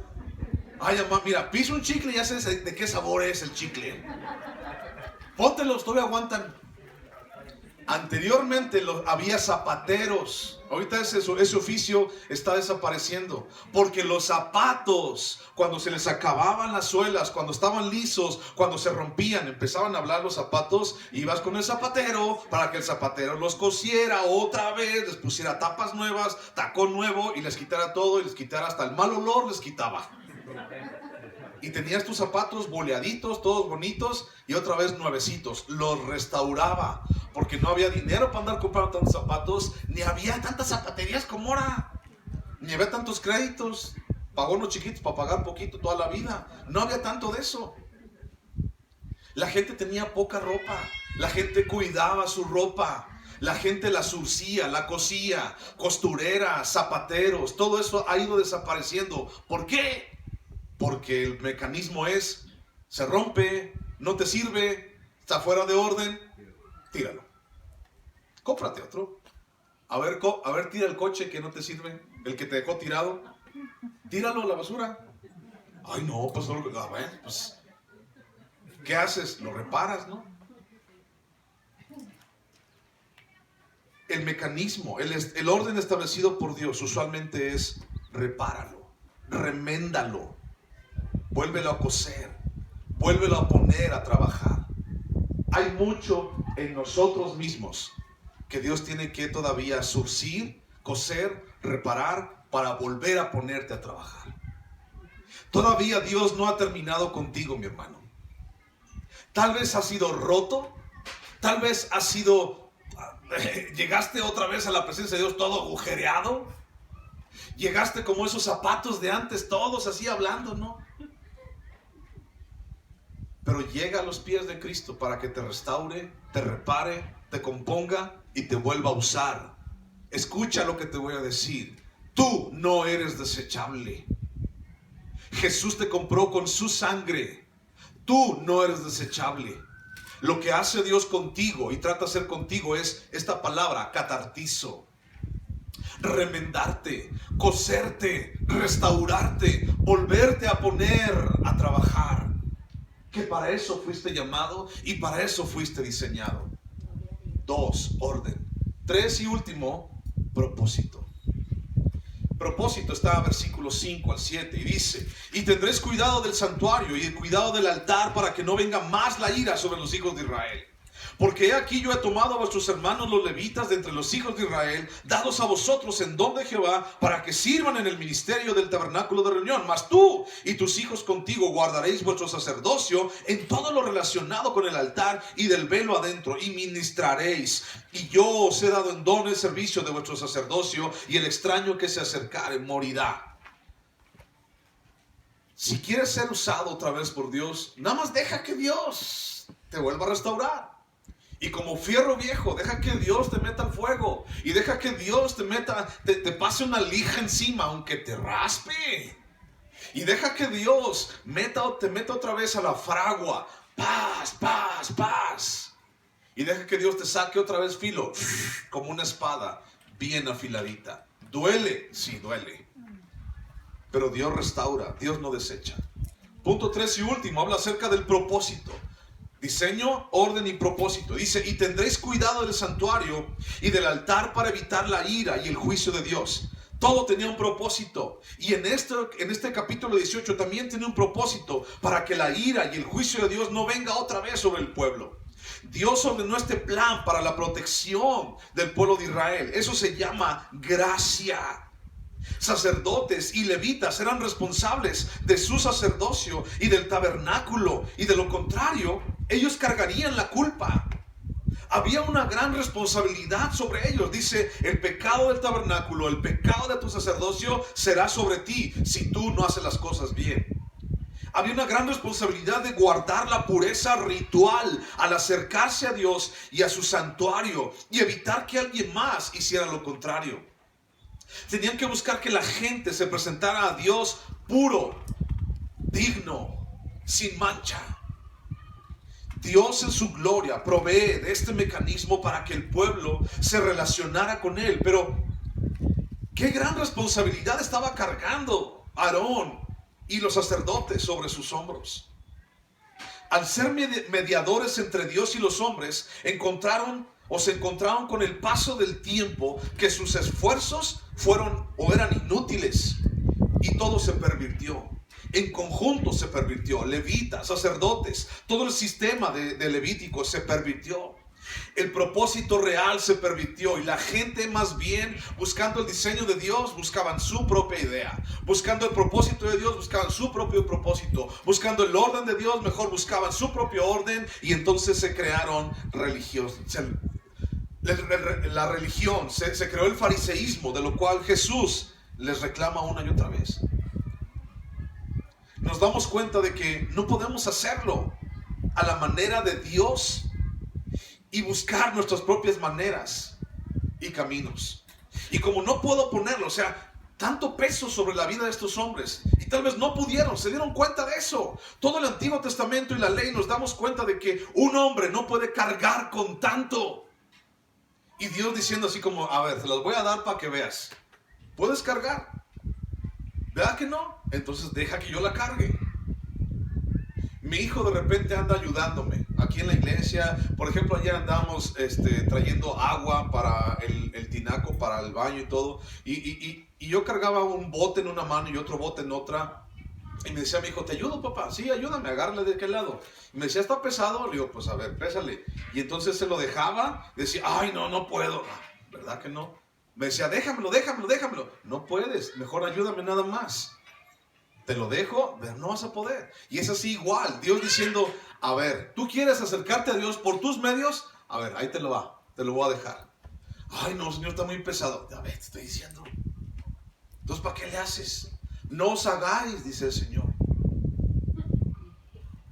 Ay, mamá, mira, piso un chicle y ya sé de qué sabor es el chicle. Póntelos, todavía aguantan. Anteriormente había zapateros. Ahorita ese oficio está desapareciendo. Porque los zapatos, cuando se les acababan las suelas, cuando estaban lisos, cuando se rompían, empezaban a hablar los zapatos. Ibas con el zapatero para que el zapatero los cosiera otra vez, les pusiera tapas nuevas, tacón nuevo y les quitara todo y les quitara hasta el mal olor, les quitaba. Y tenías tus zapatos boleaditos, todos bonitos y otra vez nuevecitos. Los restauraba porque no había dinero para andar comprando tantos zapatos, ni había tantas zapaterías como ahora, ni había tantos créditos, pagones chiquitos para pagar poquito toda la vida. No había tanto de eso. La gente tenía poca ropa, la gente cuidaba su ropa. La gente la surcía, la cosía, costureras, zapateros, todo eso ha ido desapareciendo. ¿Por qué? Porque el mecanismo es, se rompe, no te sirve, está fuera de orden, tíralo. Cómprate otro. A ver, tira el coche que no te sirve, el que te dejó tirado. Tíralo a la basura. Ay, no, pues, a ver, pues, ¿qué haces? Lo reparas, ¿no? El mecanismo, el orden establecido por Dios usualmente es repáralo, reméndalo. Vuélvelo a coser, vuélvelo a poner a trabajar. Hay mucho en nosotros mismos que Dios tiene que todavía surcir, coser, reparar para volver a ponerte a trabajar. Todavía Dios no ha terminado contigo, mi hermano. Tal vez has sido roto, tal vez has sido, llegaste otra vez a la presencia de Dios todo agujereado. Llegaste como esos zapatos de antes, todos así hablando, ¿no? Pero llega a los pies de Cristo para que te restaure, te repare, te componga y te vuelva a usar. Escucha lo que te voy a decir. Tú no eres desechable. Jesús te compró con su sangre. Tú no eres desechable. Lo que hace Dios contigo y trata de hacer contigo es esta palabra, catartizo. Remendarte, coserte, restaurarte, volverte a poner a trabajar. Que para eso fuiste llamado y para eso fuiste diseñado. 2, orden. 3 y último, propósito. Propósito está en versículos 5 al 7 y dice: y tendréis cuidado del santuario y el cuidado del altar para que no venga más la ira sobre los hijos de Israel. Porque he aquí yo he tomado a vuestros hermanos los levitas de entre los hijos de Israel, dados a vosotros en don de Jehová, para que sirvan en el ministerio del tabernáculo de reunión. Mas tú y tus hijos contigo guardaréis vuestro sacerdocio en todo lo relacionado con el altar y del velo adentro, y ministraréis. Y yo os he dado en don el servicio de vuestro sacerdocio, y el extraño que se acercare morirá. Si quieres ser usado otra vez por Dios, nada más deja que Dios te vuelva a restaurar. Y como fierro viejo, deja que Dios te meta al fuego. Y deja que Dios te pase una lija encima, aunque te raspe. Y deja que Dios te meta otra vez a la fragua. Paz, paz, paz. Y deja que Dios te saque otra vez filo, como una espada, bien afiladita. Duele, sí duele. Pero Dios restaura, Dios no desecha. Punto 3 y último, habla acerca del propósito. Diseño, orden y propósito. Dice: y tendréis cuidado del santuario y del altar para evitar la ira y el juicio de Dios. Todo tenía un propósito. Y en este capítulo 18 también tiene un propósito, para que la ira y el juicio de Dios no venga otra vez sobre el pueblo. Dios ordenó este plan para la protección del pueblo de Israel. Eso se llama gracia. Sacerdotes y levitas eran responsables de su sacerdocio y del tabernáculo, y de lo contrario, ellos cargarían la culpa. Había una gran responsabilidad sobre ellos. Dice: el pecado del tabernáculo, el pecado de tu sacerdocio será sobre ti si tú no haces las cosas bien. Había una gran responsabilidad de guardar la pureza ritual al acercarse a Dios y a su santuario y evitar que alguien más hiciera lo contrario. Tenían que buscar que la gente se presentara a Dios puro, digno, sin mancha. Dios en su gloria provee de este mecanismo para que el pueblo se relacionara con Él. Pero qué gran responsabilidad estaba cargando Aarón y los sacerdotes sobre sus hombros. Al ser mediadores entre Dios y los hombres, se encontraron con el paso del tiempo que sus esfuerzos eran inútiles y todo se pervirtió. En conjunto se pervirtió. Levitas, sacerdotes, todo el sistema de Levítico se pervirtió. El propósito real se pervirtió y la gente, más bien buscando el diseño de Dios, buscaban su propia idea. Buscando el propósito de Dios, buscaban su propio propósito. Buscando el orden de Dios, mejor buscaban su propio orden. Y entonces se crearon religiosos. La religión, se creó el fariseísmo, de lo cual Jesús les reclama una y otra vez. Nos damos cuenta de que no podemos hacerlo a la manera de Dios y buscar nuestras propias maneras y caminos. Y como no puedo ponerlo, tanto peso sobre la vida de estos hombres, y tal vez no pudieron, se dieron cuenta de eso. Todo el Antiguo Testamento y la ley nos damos cuenta de que un hombre no puede cargar con tanto. Y Dios diciendo así como, a ver, te las voy a dar para que veas. ¿Puedes cargar? ¿Verdad que no? Entonces deja que yo la cargue. Mi hijo de repente anda ayudándome aquí en la iglesia. Por ejemplo, ayer andamos trayendo agua para el tinaco, para el baño y todo. Y yo cargaba un bote en una mano y otro bote en otra. Y me decía mi hijo, ¿te ayudo, papá? Sí, ayúdame, agárrale de aquel lado. Y me decía, ¿está pesado? Le digo, pues a ver, pésale. Y entonces se lo dejaba. Decía, ay, no puedo. ¿Verdad que no? Me decía, déjamelo. No puedes, mejor ayúdame nada más. Te lo dejo, pero no vas a poder. Y es así igual, Dios diciendo, a ver, ¿tú quieres acercarte a Dios por tus medios? A ver, ahí te lo voy a dejar. Ay, no, Señor, está muy pesado. A ver, te estoy diciendo. Entonces, ¿para qué le haces? No os hagáis, dice el Señor.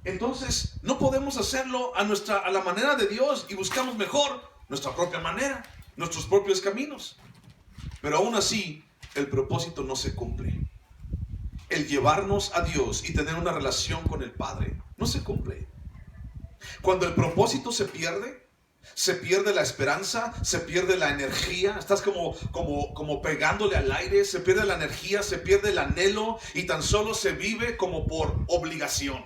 Entonces, no podemos hacerlo a la manera de Dios y buscamos mejor nuestra propia manera, nuestros propios caminos. Pero aún así, el propósito no se cumple. El llevarnos a Dios y tener una relación con el Padre no se cumple. Cuando el propósito se pierde la esperanza, se pierde la energía, estás como pegándole al aire, se pierde la energía, se pierde el anhelo y tan solo se vive como por obligación.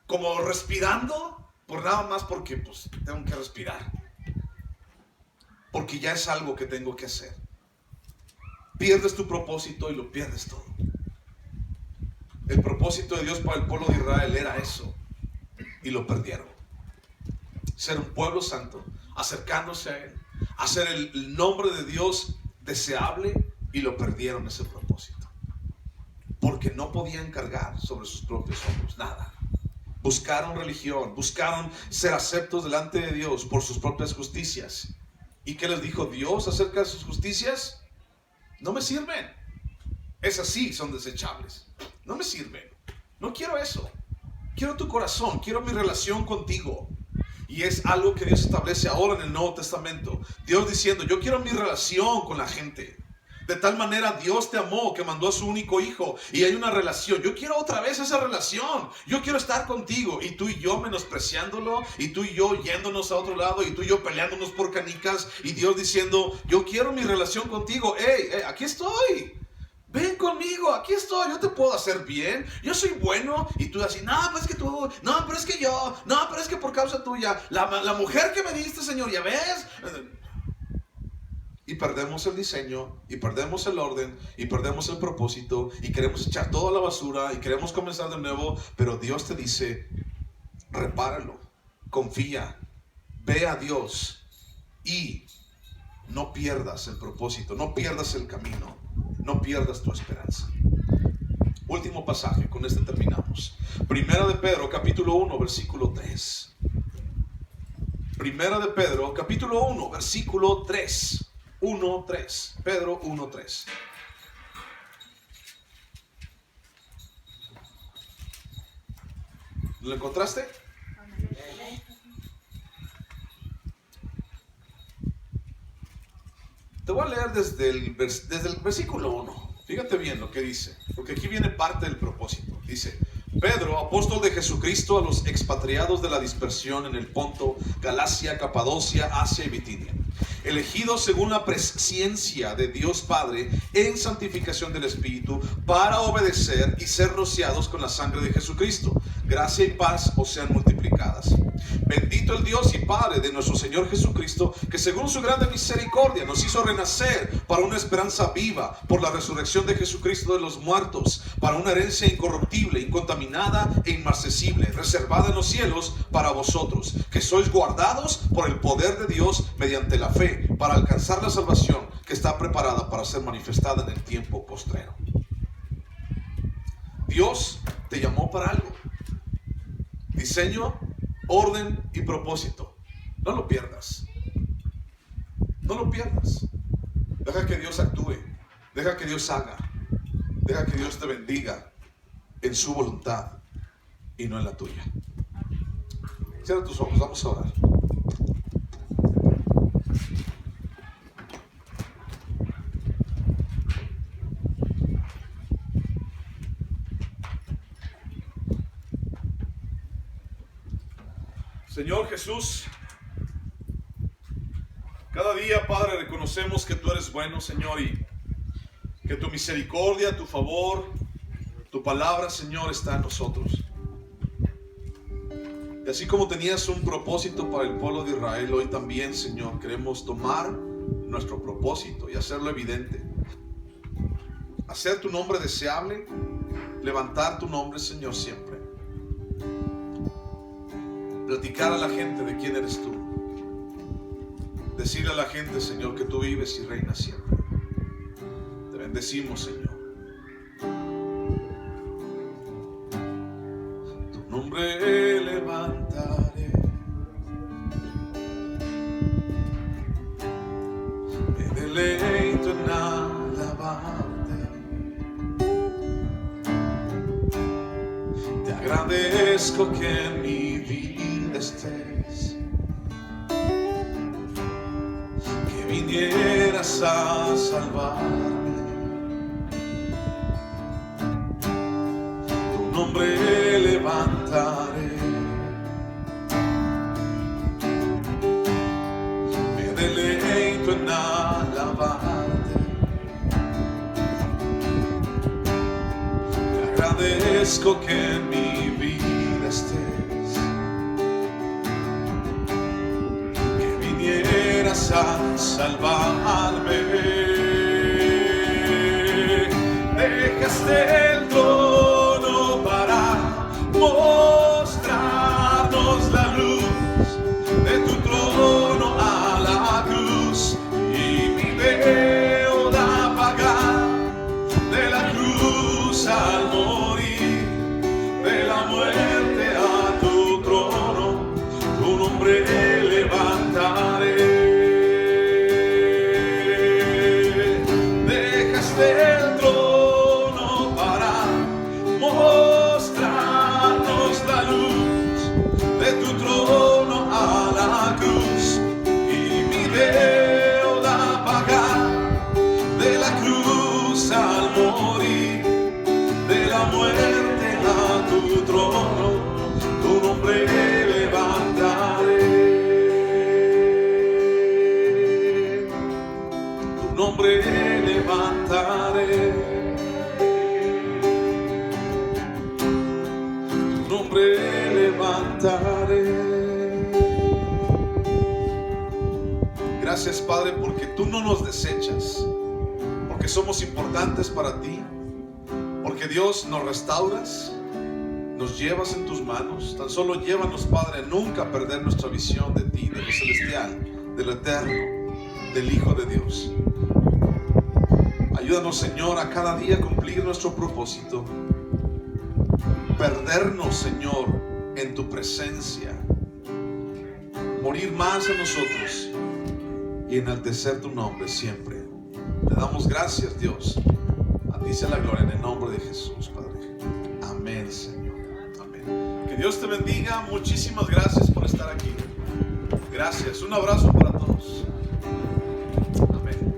Como respirando por nada más porque pues tengo que respirar. Porque ya es algo que tengo que hacer. Pierdes tu propósito y lo pierdes todo. El propósito de Dios para el pueblo de Israel era eso. Y lo perdieron. Ser un pueblo santo, acercándose a Él, hacer el nombre de Dios deseable, y lo perdieron ese propósito. Porque no podían cargar sobre sus propios hombros nada. Buscaron religión, buscaron ser aceptos delante de Dios por sus propias justicias. ¿Y qué les dijo Dios acerca de sus justicias? No me sirven. Esas sí son desechables. No me sirven. No quiero eso. Quiero tu corazón. Quiero mi relación contigo. Y es algo que Dios establece ahora en el Nuevo Testamento. Dios diciendo, yo quiero mi relación con la gente. De tal manera Dios te amó que mandó a su único hijo. Y hay una relación. Yo quiero otra vez esa relación. Yo quiero estar contigo. Y tú y yo menospreciándolo. Y tú y yo yéndonos a otro lado. Y tú y yo peleándonos por canicas. Y Dios diciendo, yo quiero mi relación contigo. Hey, aquí estoy. Ven conmigo, aquí estoy, yo te puedo hacer bien, yo soy bueno. Y tú así, no, pero es que tú, no, pero es que yo, no, pero es que por causa tuya, la mujer que me diste, Señor, ¿ya ves? Y perdemos el diseño, y perdemos el orden, y perdemos el propósito, y queremos echar todo a la basura, y queremos comenzar de nuevo. Pero Dios te dice, repáralo, confía, ve a Dios, y no pierdas el propósito, no pierdas el camino. No pierdas tu esperanza. Último pasaje, con este terminamos. Primera de Pedro, capítulo 1, versículo 3. Primera de Pedro, capítulo 1, versículo 3. 1:3. Pedro 1:3. ¿Lo encontraste? Te voy a leer desde el versículo 1. Fíjate bien lo que dice, porque aquí viene parte del propósito. Dice: Pedro, apóstol de Jesucristo, a los expatriados de la dispersión en el Ponto, Galacia, Capadocia, Asia y Bitinia, elegidos según la presciencia de Dios Padre en santificación del Espíritu, para obedecer y ser rociados con la sangre de Jesucristo. Gracia y paz os sean multiplicadas. Bendito el Dios y Padre de nuestro Señor Jesucristo, que según su grande misericordia nos hizo renacer para una esperanza viva por la resurrección de Jesucristo de los muertos, para una herencia incorruptible, incontaminada e inmarcesible, reservada en los cielos para vosotros, que sois guardados por el poder de Dios mediante la fe, para alcanzar la salvación que está preparada para ser manifestada en el tiempo postrero. Dios te llamó para algo. Diseño, orden y propósito. No lo pierdas. No lo pierdas. Deja que Dios actúe. Deja que Dios haga. Deja que Dios te bendiga en su voluntad y no en la tuya. Cierra tus ojos, vamos a orar. Señor Jesús, cada día, Padre, reconocemos que tú eres bueno, Señor, y que tu misericordia, tu favor, tu palabra, Señor, está en nosotros. Y así como tenías un propósito para el pueblo de Israel, hoy también, Señor, queremos tomar nuestro propósito y hacerlo evidente. Hacer tu nombre deseable, levantar tu nombre, Señor, siempre. Platicar a la gente de quién eres tú. Decirle a la gente, Señor, que tú vives y reinas siempre. Te bendecimos, Señor. Tu nombre levantaré. Me deleito en alabarte. Te agradezco que en mi vida estés, que vinieras a salvarme. Tu nombre levantaré. Me deleito en alabarte. Te agradezco que en mi vida estés, a salvarme. Dejaste el trono para mostrarnos la luz de tu trono a la cruz, y mi deuda pagar de la cruz al morir, de la muerte a tu trono, tu nombre levantaré. El trono para mostrarnos la luz de tu trono a la cruz, y mi deuda pagar de la cruz al morir, de la muerte a tu trono, tu nombre levantaré. Tu nombre levantaré, tu nombre levantaré. Gracias, Padre, porque tú no nos desechas, porque somos importantes para ti, porque Dios nos restauras, nos llevas en tus manos. Tan solo llévanos, Padre, a nunca perder nuestra visión de ti, de lo celestial, de lo eterno, del Hijo de Dios. Ayúdanos, Señor, a cada día cumplir nuestro propósito. Perdernos, Señor, en tu presencia. Morir más en nosotros y enaltecer tu nombre siempre. Te damos gracias, Dios. A ti sea la gloria en el nombre de Jesús, Padre. Amén, Señor. Amén. Que Dios te bendiga. Muchísimas gracias por estar aquí. Gracias. Un abrazo para todos. Amén.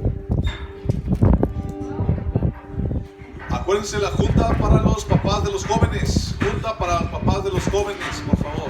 Acuérdense la junta para los papás de los jóvenes. Junta para los papás de los jóvenes, por favor.